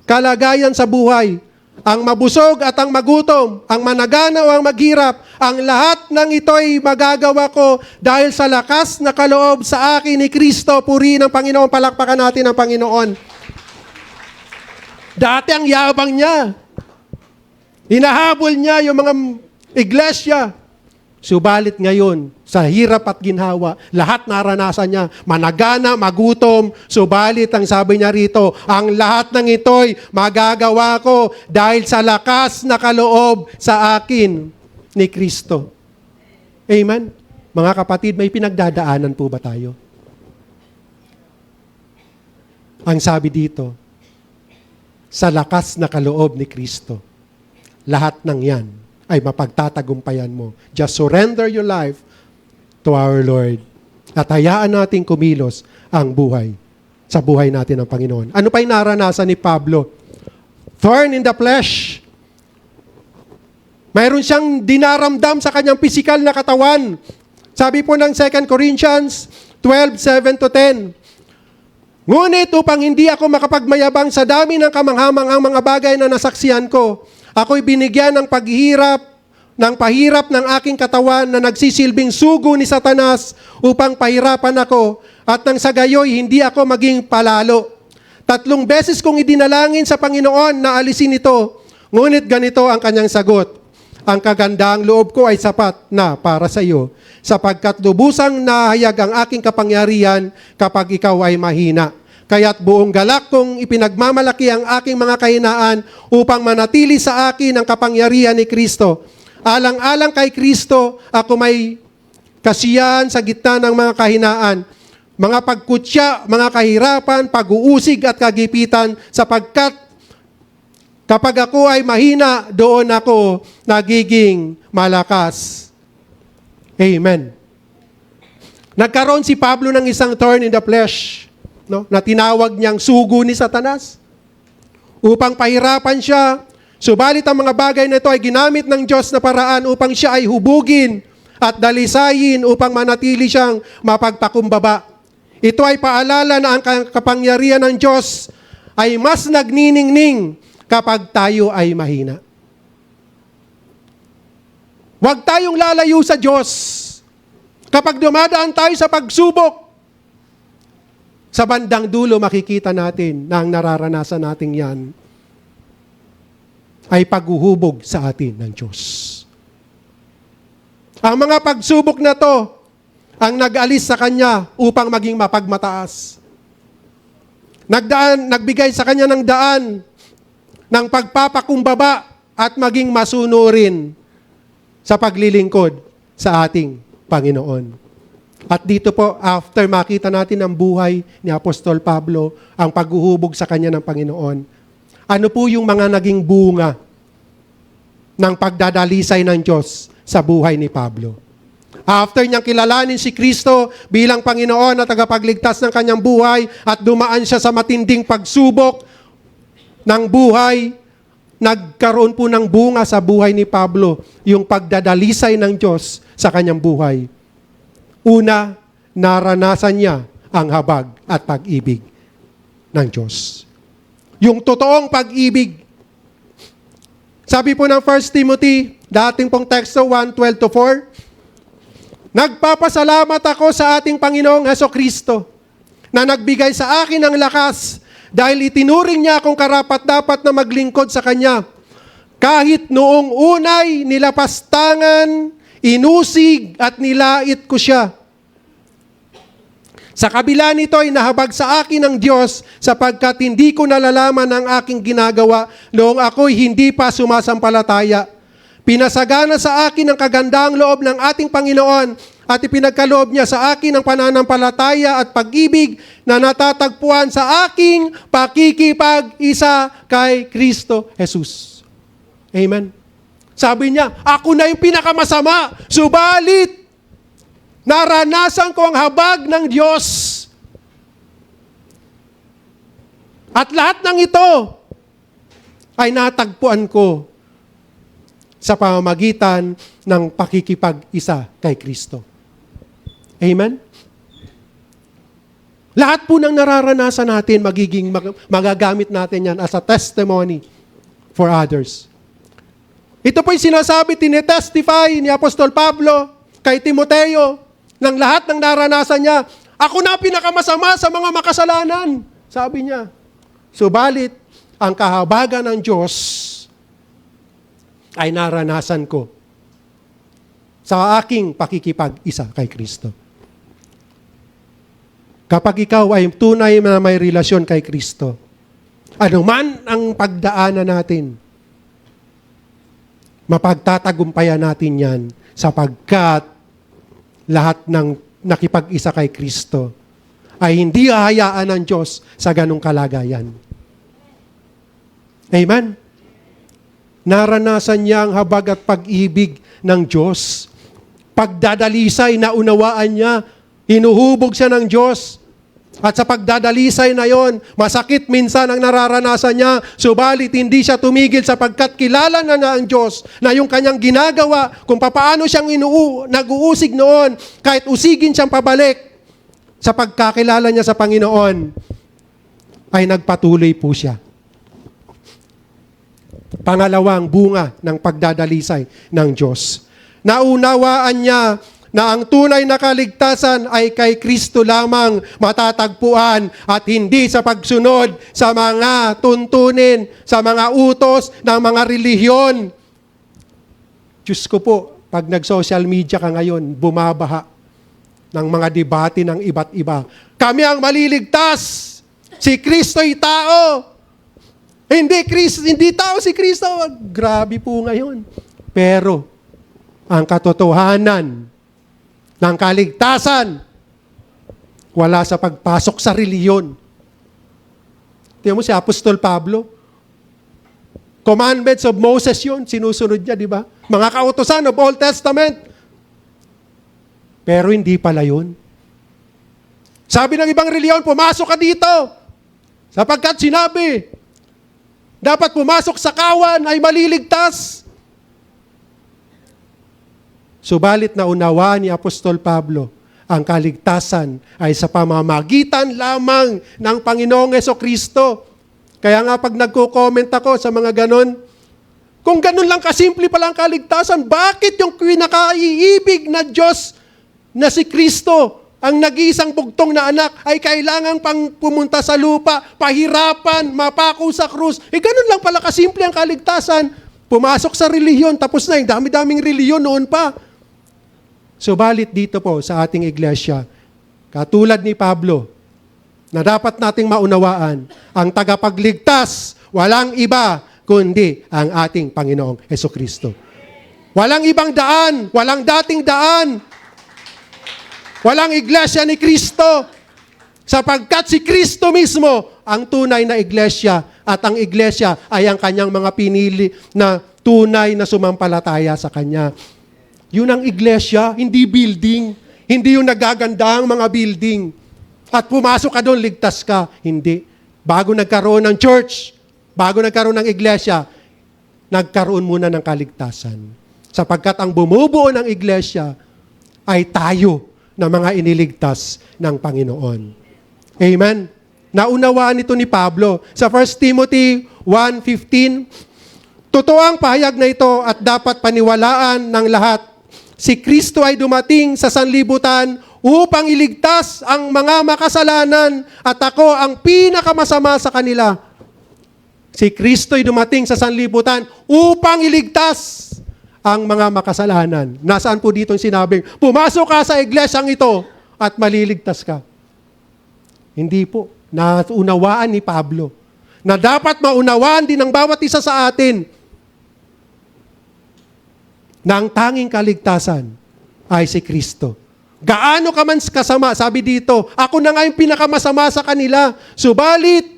kalagayan sa buhay. Ang mabusog at ang magutom, ang managana o ang maghirap, ang lahat ng ito'y magagawa ko dahil sa lakas na kaloob sa akin ni Kristo. Purihin ang Panginoon, palakpakan natin ang Panginoon. Dati ang yabang niya. Hinahabol niya yung mga iglesia. Subalit ngayon, sa hirap at ginhawa, lahat naranasan niya, managana, magutom, subalit ang sabi niya rito, ang lahat ng ito'y magagawa ko dahil sa lakas na kaloob sa akin ni Kristo. Amen? Mga kapatid, may pinagdadaanan po ba tayo? Ang sabi dito, sa lakas na kaloob ni Kristo, lahat ng yan ay mapagtatagumpayan mo. Just surrender your life to our Lord. At hayaan natin kumilos ang buhay sa buhay natin ng Panginoon. Ano pa yung naranasan ni Pablo? Thorn in the flesh. Mayroon siyang dinaramdam sa kanyang pisikal na katawan. Sabi po ng 2 Corinthians 12:7 to 10. Ngunit upang hindi ako makapagmayabang sa dami ng kamanghamanghang mga bagay na nasaksihan ko, ako'y binigyan ng pahirap ng aking katawan na nagsisilbing sugo ni Satanas upang pahirapan ako at nang sa gayoy hindi ako maging palalo. 3 beses kong idinalangin sa Panginoon na alisin ito, ngunit ganito ang kanyang sagot. Ang kagandaang loob ko ay sapat na para sa iyo, sapagkat lubusang nahayag ang aking kapangyarihan kapag ikaw ay mahina. Kaya't buong galak kong ipinagmamalaki ang aking mga kahinaan upang manatili sa akin ang kapangyarihan ni Kristo. Alang-alang kay Kristo, ako may kasiyahan sa gitna ng mga kahinaan, mga pagkutya, mga kahirapan, pag-uusig at kagipitan, sapagkat kapag ako ay mahina, doon ako nagiging malakas. Amen. Nagkaroon si Pablo ng isang thorn in the flesh, no, na tinawag niyang sugo ni Satanas upang pahirapan siya. Subalit ang mga bagay na ito ay ginamit ng Diyos na paraan upang siya ay hubugin at dalisayin upang manatili siyang mapagpakumbaba. Ito ay paalala na ang kapangyarihan ng Diyos ay mas nagniningning kapag tayo ay mahina. Huwag tayong lalayo sa Diyos kapag dumadaan tayo sa pagsubok. Sa bandang dulo, makikita natin na ang nararanasan natin yan ay paghuhubog sa atin ng Diyos. Ang mga pagsubok na to, ang nag-alis sa Kanya upang maging mapagmataas. Nagbigay sa Kanya ng daan ng pagpapakumbaba at maging masunurin sa paglilingkod sa ating Panginoon. At dito po, after makita natin ang buhay ni Apostol Pablo, ang paghuhubog sa kanya ng Panginoon, ano po yung mga naging bunga ng pagdadalisay ng Diyos sa buhay ni Pablo? After niyang kilalanin si Kristo bilang Panginoon at tagapagligtas ng kanyang buhay at dumaan siya sa matinding pagsubok ng buhay, nagkaroon po ng bunga sa buhay ni Pablo yung pagdadalisay ng Diyos sa kanyang buhay. Una, naranasan niya ang habag at pag-ibig ng Diyos. Yung totoong pag-ibig. Sabi po ng 1 Timothy, dating pong teksto 1:12-4, nagpapasalamat ako sa ating Panginoong Hesukristo na nagbigay sa akin ng lakas dahil itinuring niya akong karapat-dapat na maglingkod sa Kanya. Kahit noong unay nilapastangan, inusig at nilait ko siya. Sa kabila nito ay nahabag sa akin ng Diyos sapagkat hindi ko nalalaman ang aking ginagawa noong ako'y hindi pa sumasampalataya. Pinasagana sa akin ang kagandang loob ng ating Panginoon at ipinagkaloob niya sa akin ang pananampalataya at pag-ibig na natatagpuan sa aking pakikipag-isa kay Kristo Jesus. Amen. Sabi niya, ako na yung pinakamasama, subalit naranasan ko ang habag ng Diyos. At lahat ng ito ay natagpuan ko sa pamamagitan ng pakikipag-isa kay Kristo. Amen? Lahat po ng nararanasan natin, magagamit natin yan as a testimony for others. Ito po yung sinasabi, tinetestify ni Apostol Pablo kay Timoteo ng lahat ng naranasan niya. Ako na pinakamasama sa mga makasalanan, sabi niya. Subalit, ang kahabagan ng Diyos ay naranasan ko sa aking pakikipag-isa kay Kristo. Kapag ikaw ay tunay na may relasyon kay Kristo, anuman ang pagdaanan natin, mapagtatagumpayan natin yan sapagkat lahat ng nakipag-isa kay Kristo ay hindi hahayaan ng Diyos sa ganong kalagayan. Amen? Naranasan niya ang habag at pag-ibig ng Diyos. Pagdadalisay, naunawaan niya, hinuhubog siya ng Diyos. At sa pagdadalisay na yon, masakit minsan ang nararanasan niya, subalit hindi siya tumigil sapagkat kilala na ang Diyos na yung kanyang ginagawa, kung papaano siyang nag-uusig noon, kahit usigin siyang pabalik, sa pagkakilala niya sa Panginoon, ay nagpatuloy po siya. Pangalawang bunga ng pagdadalisay ng Diyos. Naunawaan niya na ang tunay na kaligtasan ay kay Kristo lamang matatagpuan at hindi sa pagsunod sa mga tuntunin, sa mga utos ng mga relihiyon. Diyos ko po, pag nag-social media ka ngayon, bumabaha ng mga debate ng iba't iba. Kami ang maliligtas. Si Kristo'y tao. Hindi tao si Kristo. Grabe po ngayon. Pero, ang katotohanan ng kaligtasan, wala sa pagpasok sa reliyon. Tingnan mo si Apostol Pablo. Commandments of Moses yun, sinusunod niya, di ba? Mga kautosan of Old Testament. Pero hindi pala yun. Sabi ng ibang reliyon, pumasok ka dito. Sapagkat sinabi, dapat pumasok sa kawan ay maliligtas. Subalit na unawaan ni Apostol Pablo, ang kaligtasan ay sa pamamagitan lamang ng Panginoong Hesukristo. Kaya nga pag nagko-comment ako sa mga ganon, kung ganon lang kasimple pala ang kaligtasan, bakit yung pinakaiibig na Diyos na si Kristo, ang nag-iisang bugtong na anak, ay kailangan pang pumunta sa lupa, pahirapan, mapako sa krus? Ganon lang pala kasimple ang kaligtasan. Pumasok sa reliyon, tapos na yung dami-daming reliyon noon pa. Subalit dito po sa ating iglesia, katulad ni Pablo, na dapat nating maunawaan, ang tagapagligtas, walang iba, kundi ang ating Panginoong Hesukristo. Walang ibang daan, walang dating daan, walang iglesia ni Kristo, sapagkat si Kristo mismo ang tunay na iglesia, at ang iglesia ay ang kanyang mga pinili na tunay na sumampalataya sa Kanya. Yun ang iglesia, hindi building. Hindi yung nagagandang mga building. At pumasok ka doon, ligtas ka. Hindi. Bago nagkaroon ng church, bago nagkaroon ng iglesia, nagkaroon muna ng kaligtasan. Sapagkat ang bumubuo ng iglesia ay tayo na mga iniligtas ng Panginoon. Amen? Naunawaan ito ni Pablo. Sa 1 Timothy 1:15, totoo ang pahayag na ito at dapat paniwalaan ng lahat. Si Kristo ay dumating sa sanlibutan upang iligtas ang mga makasalanan at ako ang pinakamasama sa kanila. Si Kristo'y dumating sa sanlibutan upang iligtas ang mga makasalanan. Nasaan po dito yung sinabing, pumasok ka sa iglesyang ito at maliligtas ka? Hindi po. Naunawaan ni Pablo na dapat maunawaan din ng bawat isa sa atin na ang tanging kaligtasan ay si Kristo. Gaano ka man kasama, sabi dito, ako na nga yung pinakamasama sa kanila. Subalit,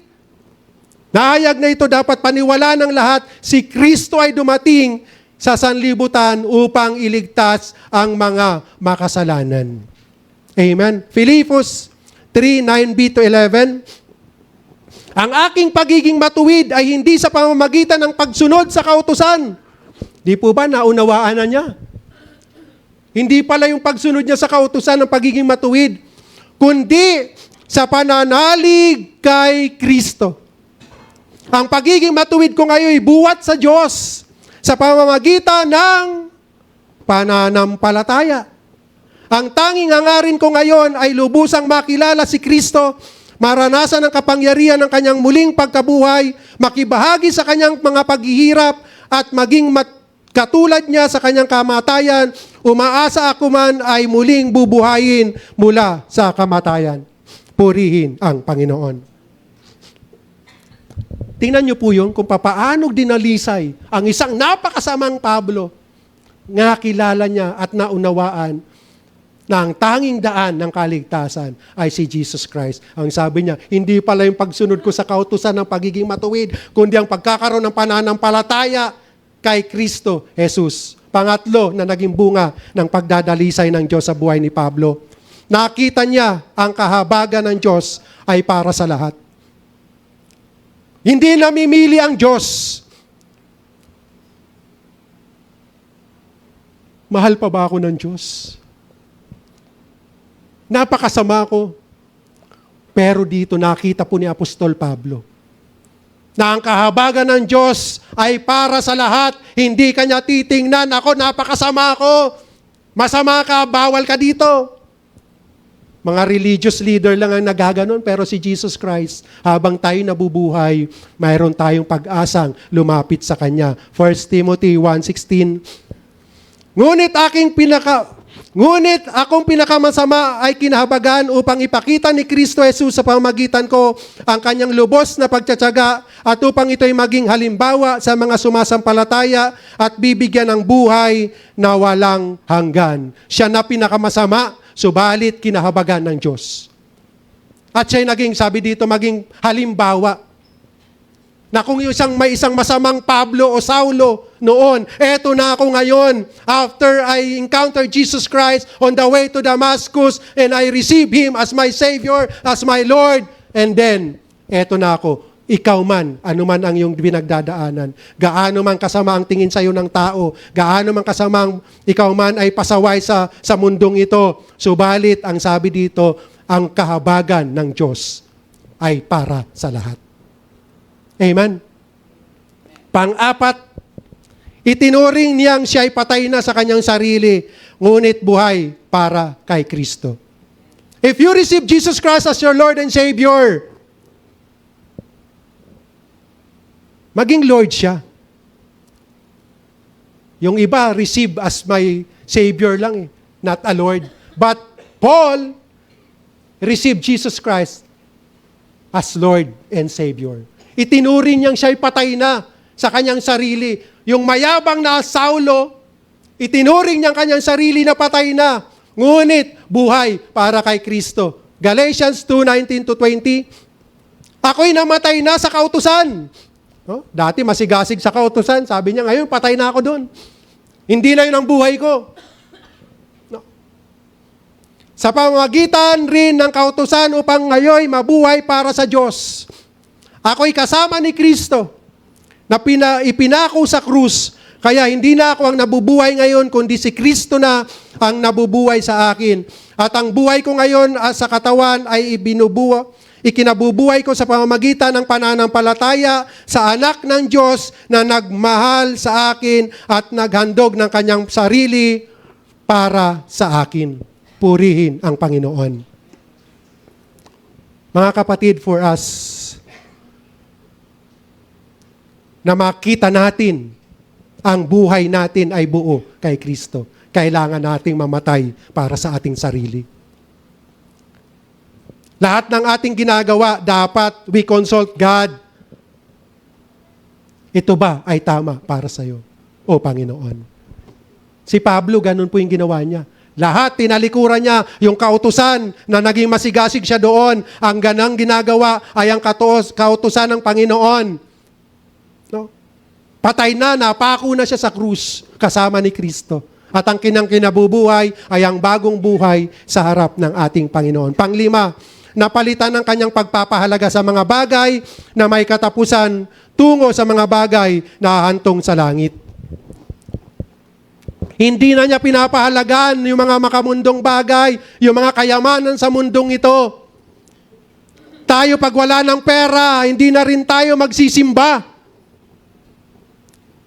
nahayag na ito dapat paniwala ng lahat, si Kristo ay dumating sa sanlibutan upang iligtas ang mga makasalanan. Amen. Philippians 3, 9b to 11. Ang aking pagiging matuwid ay hindi sa pamamagitan ng pagsunod sa kautusan. Di po ba naunawaan na niya? Hindi pala yung pagsunod niya sa kautusan ng pagiging matuwid, kundi sa pananalig kay Kristo. Ang pagiging matuwid ko ngayon ay buwat sa Diyos sa pamamagitan ng pananampalataya. Ang tanging hangarin ko ngayon ay lubusang makilala si Kristo, maranasan ang kapangyarihan ng kanyang muling pagkabuhay, makibahagi sa kanyang mga paghihirap at maging katulad niya sa kanyang kamatayan, umaasa ako man ay muling bubuhayin mula sa kamatayan. Purihin ang Panginoon. Tingnan niyo po yun kung papaano dinalisay ang isang napakasamang Pablo. Nakilala niya at naunawaan na ang tanging daan ng kaligtasan ay si Jesus Christ. Ang sabi niya, hindi pala yung pagsunod ko sa kautusan ng pagiging matuwid, kundi ang pagkakaroon ng pananampalataya kay Kristo Jesus. Pangatlo na naging bunga ng pagdadalisay ng Diyos sa buhay ni Pablo. Nakita niya ang kahabagan ng Diyos ay para sa lahat. Hindi namimili ang Diyos. Mahal pa ba ako ng Diyos? Napakasama ko. Pero dito nakita po ni Apostol Pablo na ang kahabagan ng Diyos ay para sa lahat. Hindi kanya titingnan, ako napakasama ko. Masama ka, bawal ka dito. Mga religious leader lang ang nagaganon, pero si Jesus Christ, habang tayo nabubuhay, mayroon tayong pag-asang lumapit sa Kanya. 1 Timothy 1:16. Ngunit akong pinakamasama ay kinahabagan upang ipakita ni Kristo Jesus sa pamamagitan ko ang kanyang lubos na pagtsatsaga at upang ito'y maging halimbawa sa mga sumasampalataya at bibigyan ng buhay na walang hanggan. Siya na pinakamasama, subalit kinahabagan ng Diyos. At siya'y naging, sabi dito, maging halimbawa na kung may isang masamang Pablo o Saulo noon, eto na ako ngayon after I encountered Jesus Christ on the way to Damascus and I received Him as my Savior, as my Lord, and then, eto na ako, ikaw man, anuman ang iyong binagdadaanan, gaano man kasama ang tingin sa iyo ng tao, gaano man kasamang ikaw man ay pasaway sa mundong ito, subalit ang sabi dito, ang kahabagan ng Diyos ay para sa lahat. Amen. Pang-apat, itinuring niyang siya ay patay na sa kanyang sarili, ngunit buhay para kay Kristo. If you receive Jesus Christ as your Lord and Savior, maging Lord siya. Yung iba, receive as my Savior lang not a Lord. But Paul received Jesus Christ as Lord and Savior. Itinuring niyang siya'y patay na sa kanyang sarili. Yung mayabang na Saulo, itinuring niyang kanyang sarili na patay na. Ngunit, buhay para kay Kristo. Galatians 2:19-20, ako'y namatay na sa kautusan. No? Dati masigasig sa kautusan. Sabi niya, ngayon patay na ako doon. Hindi na yun ang buhay ko. No? Sa pamamagitan rin ng kautusan upang ngayon mabuhay para sa Diyos. Ako'y kasama ni Kristo na ipinako sa krus. Kaya hindi na ako ang nabubuhay ngayon, kundi si Kristo na ang nabubuhay sa akin. At ang buhay ko ngayon sa katawan ay ikinabubuhay ko sa pamamagitan ng pananampalataya sa anak ng Diyos na nagmahal sa akin at naghandog ng kanyang sarili para sa akin. Purihin ang Panginoon. Mga kapatid, for us, na makita natin ang buhay natin ay buo kay Kristo. Kailangan nating mamatay para sa ating sarili. Lahat ng ating ginagawa, dapat we consult God. Ito ba ay tama para sa iyo, o Panginoon? Si Pablo, ganun po yung ginawa niya. Lahat, tinalikuran niya yung kautusan na naging masigasig siya doon. Ang ganang ginagawa ay ang kautusan ng Panginoon. No? Patay na, napako na siya sa krus kasama ni Kristo. At ang kinabubuhay ay ang bagong buhay sa harap ng ating Panginoon. Panglima, napalitan ng kanyang pagpapahalaga sa mga bagay na may katapusan tungo sa mga bagay na hahantong sa langit. Hindi na niya pinapahalagan yung mga makamundong bagay, yung mga kayamanan sa mundong ito. Tayo pag wala ng pera, hindi na rin tayo magsisimba.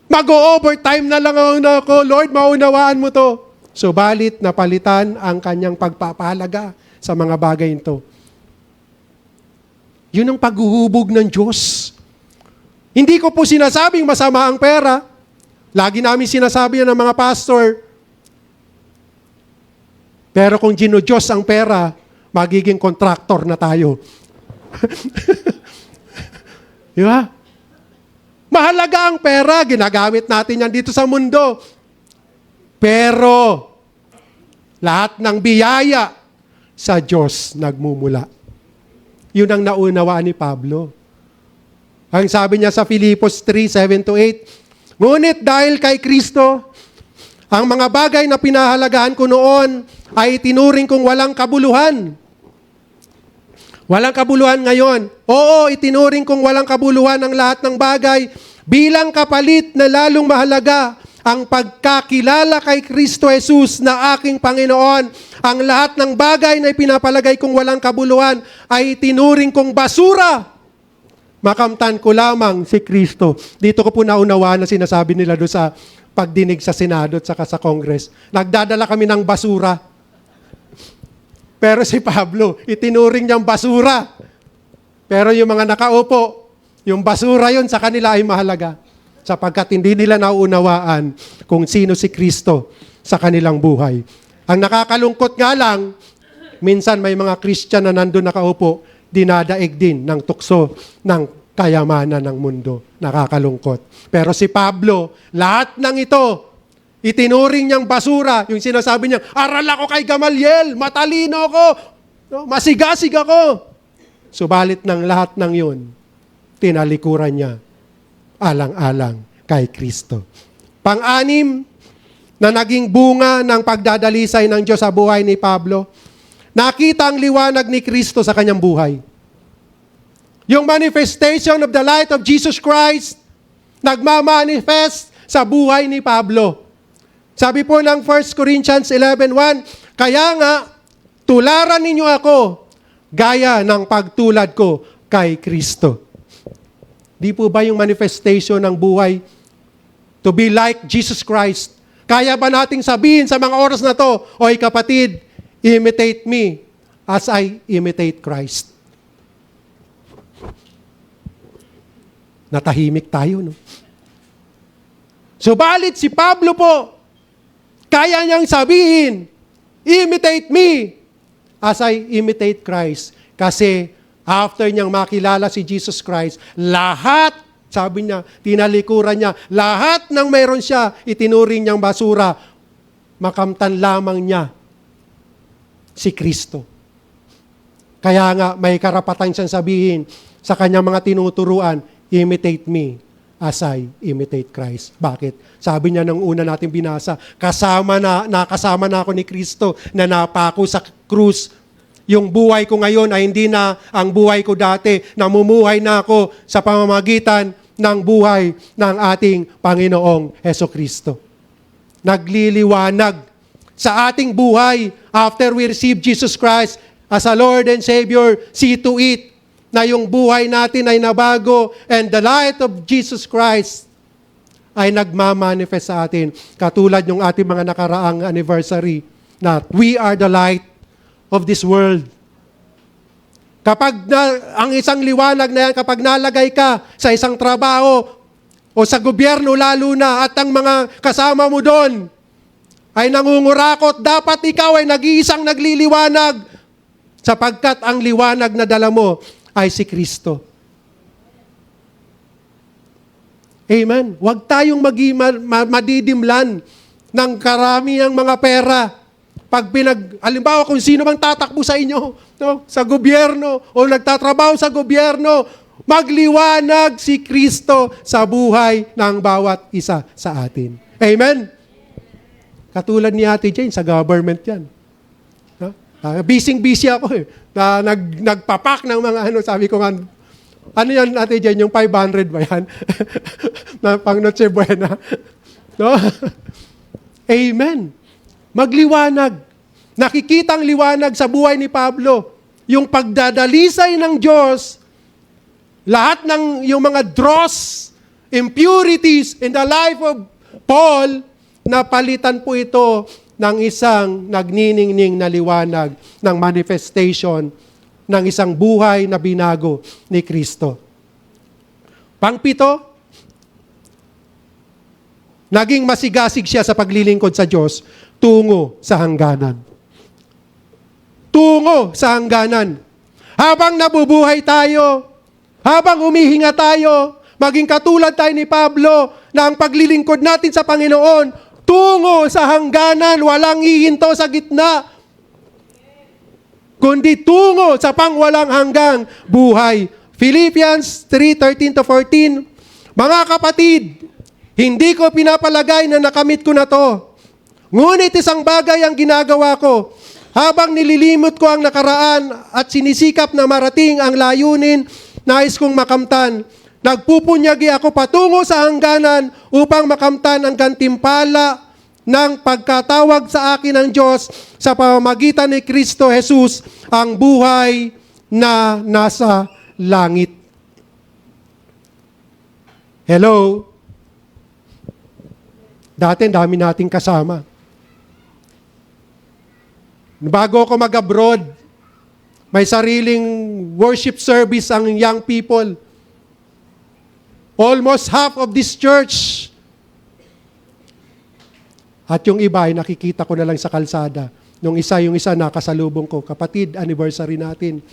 Mag-o-overtime na lang ako, Lord, maunawaan mo to. Subalit, napalitan ang kanyang pagpapahalaga sa mga bagay ito. Yun ang paghuhubog ng Diyos. Hindi ko po sinasabing masama ang pera. Lagi namin sinasabi yan ng mga pastor. Pero kung gino-Diyos ang pera, magiging contractor na tayo. Di ba? Mahalaga ang pera, ginagamit natin yan dito sa mundo. Pero, lahat ng biyaya sa Diyos nagmumula. Yun ang naunawaan ni Pablo. Ang sabi niya sa Filipos 3:7-8, ngunit dahil kay Kristo, ang mga bagay na pinahalagahan ko noon ay itinuring kong walang kabuluhan. Walang kabuluhan ngayon. Oo, itinuring kong walang kabuluhan ang lahat ng bagay bilang kapalit na lalong mahalaga ang pagkakilala kay Kristo Jesus na aking Panginoon. Ang lahat ng bagay na ipinapalagay kong walang kabuluhan ay itinuring kong basura. Makamtan ko lamang si Kristo. Dito ko po naunawaan na sinasabi nila doon sa pagdinig sa Senado at saka sa Congress. Nagdadala kami ng basura. Pero si Pablo, itinuring niyang basura. Pero yung mga nakaupo, yung basura yon sa kanila ay mahalaga. Sapagkat hindi nila nauunawaan kung sino si Kristo sa kanilang buhay. Ang nakakalungkot nga lang, minsan may mga Christian na nandun nakaupo, dinadaig din ng tukso ng kayamanan ng mundo. Nakakalungkot. Pero si Pablo, lahat ng ito, itinuring niyang basura. Yung sinasabi niya, aral ako kay Gamaliel, matalino ako, masigasig ako. Subalit ng lahat ng yun, tinalikuran niya, alang-alang kay Kristo. Pang-anim, na naging bunga ng pagdadalisay ng Diyos sa buhay ni Pablo, nakita ang liwanag ni Kristo sa kanyang buhay. Yung manifestation of the light of Jesus Christ, nagmamanifest sa buhay ni Pablo. Sabi po ng 1 Corinthians 11:1, kaya nga, tularan ninyo ako, gaya ng pagtulad ko kay Kristo. Di po ba yung manifestation ng buhay to be like Jesus Christ? Kaya ba nating sabihin sa mga oras na to, oy kapatid, imitate me as I imitate Christ? Natahimik tayo, no? Subalit si Pablo po, kaya niyang sabihin, imitate me as I imitate Christ. Kasi after niyang makilala si Jesus Christ, lahat, sabi niya, tinalikuran niya, lahat ng mayroon siya, itinuring niyang basura, makamtan lamang niya si Kristo. Kaya nga, may karapatan siyang sabihin sa kanyang mga tinuturuan, imitate me as I imitate Christ. Bakit? Sabi niya nung una natin binasa, nakasama na ako ni Kristo na napako sa krus. Yung buhay ko ngayon ay hindi na ang buhay ko dati. Namumuhay na ako sa pamamagitan ng buhay ng ating Panginoong Hesukristo. Nagliliwanag sa ating buhay after we receive Jesus Christ as a Lord and Savior, see to it na yung buhay natin ay nabago and the light of Jesus Christ ay nagmamanifest sa atin. Katulad yung ating mga nakaraang anniversary na we are the light of this world. Ang isang liwanag na yan, kapag nalagay ka sa isang trabaho o o sa gobyerno lalo na at ang mga kasama mo doon ay nangungurakot, dapat ikaw ay nag-iisang nagliliwanag sapagkat ang liwanag na dala mo ay si Kristo. Amen. Huwag tayong madidimlan ng karami ng mga pera. Pag halimbawa kung sino mang tatakbo sa inyo, no, sa gobyerno o nagtatrabaho sa gobyerno, magliwanag si Kristo sa buhay ng bawat isa sa atin. Amen. Katulad ni Ate Jane sa government yan. No? Busy ako eh. Nagpapak ng mga sabi ko nga, ano yan, Ate Jen, yung 500 ba yan? Na pang Noche Buena. No? Amen. Magliwanag. Nakikita ang liwanag sa buhay ni Pablo. Yung pagdadalisay ng Diyos, lahat ng yung mga dross, impurities in the life of Paul, napalitan po ito ng isang nagniningning na liwanag ng manifestation ng isang buhay na binago ni Kristo. Pangpito, naging masigasig siya sa paglilingkod sa Diyos tungo sa hangganan. Tungo sa hangganan. Habang nabubuhay tayo, habang humihinga tayo, maging katulad tayo ni Pablo na ang paglilingkod natin sa Panginoon, tungo sa hangganan, walang hihinto sa gitna, kundi tungo sa pangwalang hanggang buhay. Philippians 3:13-14, mga kapatid, hindi ko pinapalagay na nakamit ko na to. Ngunit isang bagay ang ginagawa ko, habang nililimot ko ang nakaraan at sinisikap na marating ang layunin, nais kong makamtan. Nagpupunyagi ako patungo sa hangganan upang makamtan ang gantimpala ng pagkatawag sa akin ng Diyos sa pamamagitan ni Kristo Jesus, ang buhay na nasa langit. Hello? Dati, dami nating kasama. Bago ako mag-abroad, may sariling worship service ang young people. Almost half of this church. At yung iba ay nakikita ko na lang sa kalsada. Yung isa nakasalubong ko. Kapatid, anniversary natin.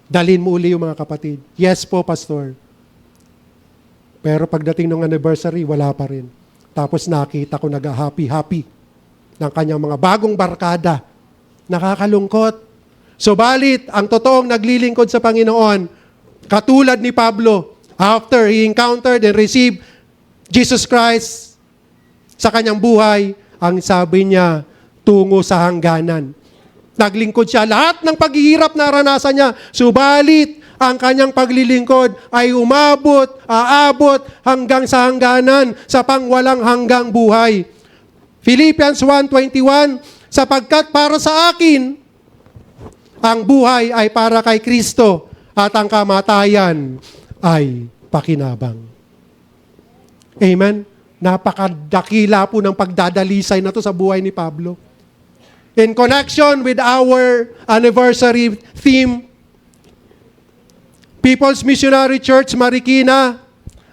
Dalhin mo uli yung mga kapatid. Yes po, Pastor. Pero pagdating ng anniversary, wala pa rin. Tapos nakita ko nag-happy-happy ng kanyang mga bagong barkada. Nakakalungkot. Subalit, ang totoong naglilingkod sa Panginoon, katulad ni Pablo, after he encountered and received Jesus Christ sa kanyang buhay, ang sabi niya, tungo sa hangganan. Naglingkod siya. Lahat ng paghihirap na naranasan niya, subalit ang kanyang paglilingkod ay aabot hanggang sa hangganan, sa pangwalang hanggang buhay. Philippians 1:21, sapagkat para sa akin, ang buhay ay para kay Kristo at ang kamatayan ay pakinabang. Amen? Napakadakila po ng pagdadalisay na to sa buhay ni Pablo. In connection with our anniversary theme, People's Missionary Church Marikina,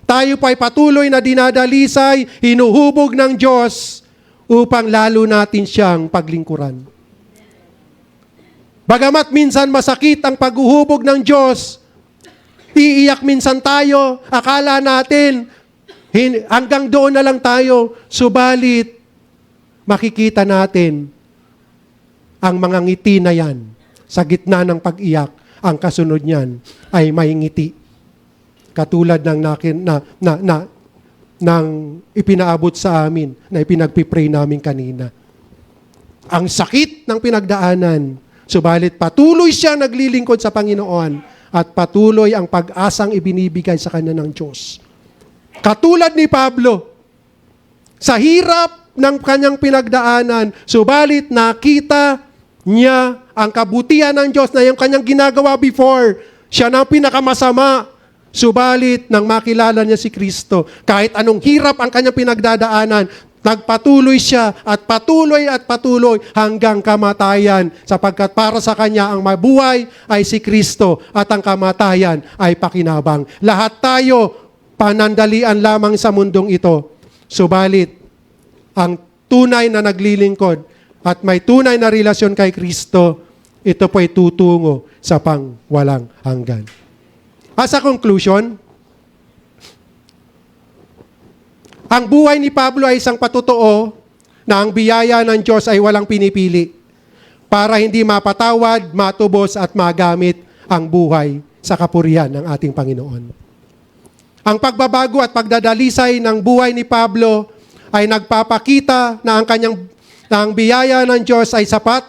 tayo po ay patuloy na dinadalisay, hinuhubog ng Diyos upang lalo natin siyang paglingkuran. Bagamat minsan masakit ang paghuhubog ng Diyos, iiyak minsan tayo, akala natin, hanggang doon na lang tayo, subalit, makikita natin ang mga ngiti na yan. Sa gitna ng pag-iyak, ang kasunod niyan ay may ngiti. Katulad ng ng ipinaabot sa amin, na ipinagpipray namin kanina. Ang sakit ng pinagdaanan, subalit patuloy siya naglilingkod sa Panginoon at patuloy ang pag-asang ibinibigay sa kanya ng Diyos. Katulad ni Pablo, sa hirap ng kanyang pinagdaanan, subalit nakita niya ang kabutihan ng Diyos na yung kanyang ginagawa before. Siya na ang pinakamasama. Subalit, nang makilala niya si Kristo, kahit anong hirap ang kanyang pinagdadaanan, nagpatuloy siya at patuloy hanggang kamatayan, sapagkat para sa kanya ang mabuhay ay si Kristo at ang kamatayan ay pakinabang. Lahat tayo panandalian lamang sa mundong ito. Subalit, ang tunay na naglilingkod at may tunay na relasyon kay Kristo, ito po'y tutungo sa pangwalang hanggan. As a conclusion, ang buhay ni Pablo ay isang patotoo na ang biyaya ng Diyos ay walang pinipili para hindi mapatawad, matubos at magamit ang buhay sa kapurihan ng ating Panginoon. Ang pagbabago at pagdadalisay ng buhay ni Pablo ay nagpapakita na ang biyaya ng Diyos ay sapat,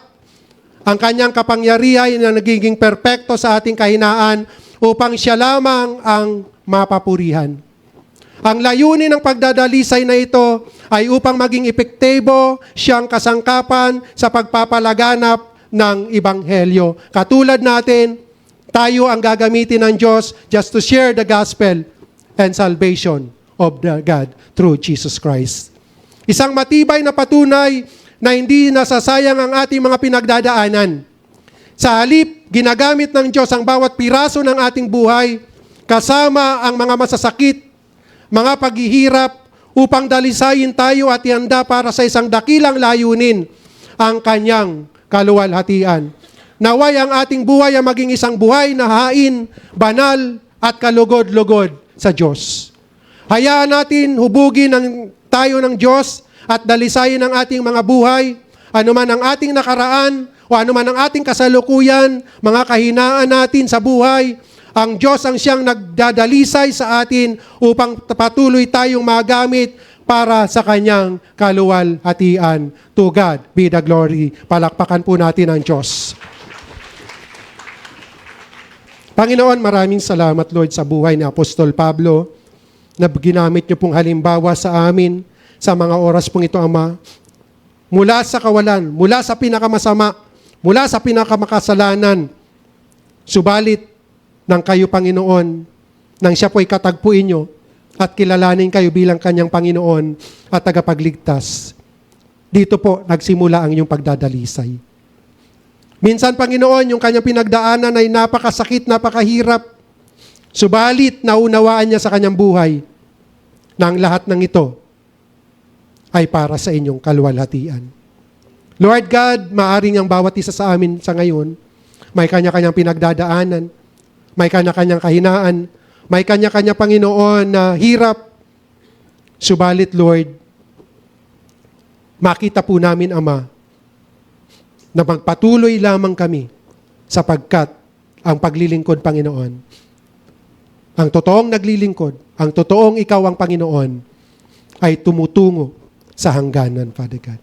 ang kanyang kapangyarihan na nagiging perpekto sa ating kahinaan upang siya lamang ang mapapurihan. Ang layunin ng pagdadalisay na ito ay upang maging epektibo siyang kasangkapan sa pagpapalaganap ng Ebanghelyo. Katulad natin, tayo ang gagamitin ng Diyos just to share the gospel and salvation of the God through Jesus Christ. Isang matibay na patunay na hindi nasasayang ang ating mga pinagdadaanan. Sa halip, ginagamit ng Diyos ang bawat piraso ng ating buhay, kasama ang mga masasakit, mga paghihirap, upang dalisayin tayo at ihanda para sa isang dakilang layunin, ang kanyang kaluwalhatian. Naway ang ating buhay ay maging isang buhay na hain, banal, at kalugod-lugod sa Diyos. Hayaan natin hubugin tayo ng Diyos at dalisayin ang ating mga buhay, anuman ang ating nakaraan o anuman ang ating kasalukuyan, mga kahinaan natin sa buhay, ang Diyos ang siyang nagdadalisay sa atin upang patuloy tayong magamit para sa kanyang kaluwalhatian. To God be the glory. Palakpakan po natin ang Diyos. Panginoon, maraming salamat, Lord, sa buhay ni Apostol Pablo na ginamit niyo pong halimbawa sa amin sa mga oras pong ito, Ama. Mula sa kawalan, mula sa pinakamasama, mula sa pinakamakasalanan, subalit nang kayo, Panginoon, nang siya po'y katagpuin niyo at kilalanin kayo bilang kanyang Panginoon at tagapagligtas. Dito po nagsimula ang inyong pagdadalisay. Minsan, Panginoon, yung kanyang pinagdaanan ay napakasakit, napakahirap. Subalit, naunawaan niya sa kanyang buhay na ang lahat ng ito ay para sa inyong kaluwalhatian. Lord God, maaring ang bawat isa sa amin sa ngayon, may kanya-kanyang pinagdadaanan, may kanya-kanyang kahinaan, may kanya-kanya, Panginoon, na hirap. Subalit, Lord, makita po namin, Ama, na magpatuloy lamang kami sapagkat ang paglilingkod, Panginoon, ang totoong naglilingkod, ang totoong ikaw ang Panginoon, ay tumutungo sa hangganan, Father God.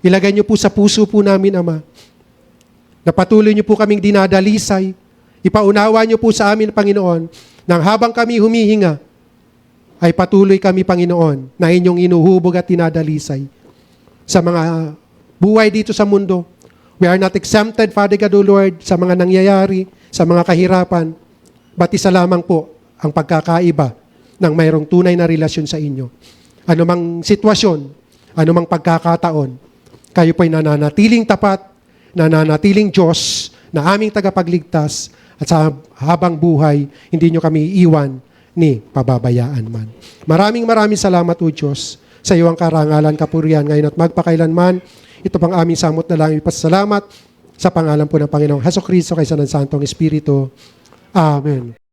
Ilagay niyo po sa puso po namin, Ama, na patuloy niyo po kaming dinadalisay. Ipaunawa niyo po sa amin, Panginoon, nang habang kami humihinga, ay patuloy kami, Panginoon, na inyong inuhubog at dinadalisay sa mga buhay dito sa mundo. We are not exempted, Father God, O Lord, sa mga nangyayari, sa mga kahirapan. But isa lamang po ang pagkakaiba ng mayroong tunay na relasyon sa inyo. Anumang sitwasyon, anumang pagkakataon, kayo po'y nananatiling tapat, nananatiling Diyos na aming tagapagligtas at sa habang buhay, hindi nyo kami iiwan ni pababayaan man. Maraming salamat, O Diyos, sa iyo ang karangalan, kapurihan, ngayon at magpakailanman. Ito pang aming samot na lang ipasalamat sa pangalan po ng Panginoong Hesukristo kaysa ng Santong Espiritu. Amen.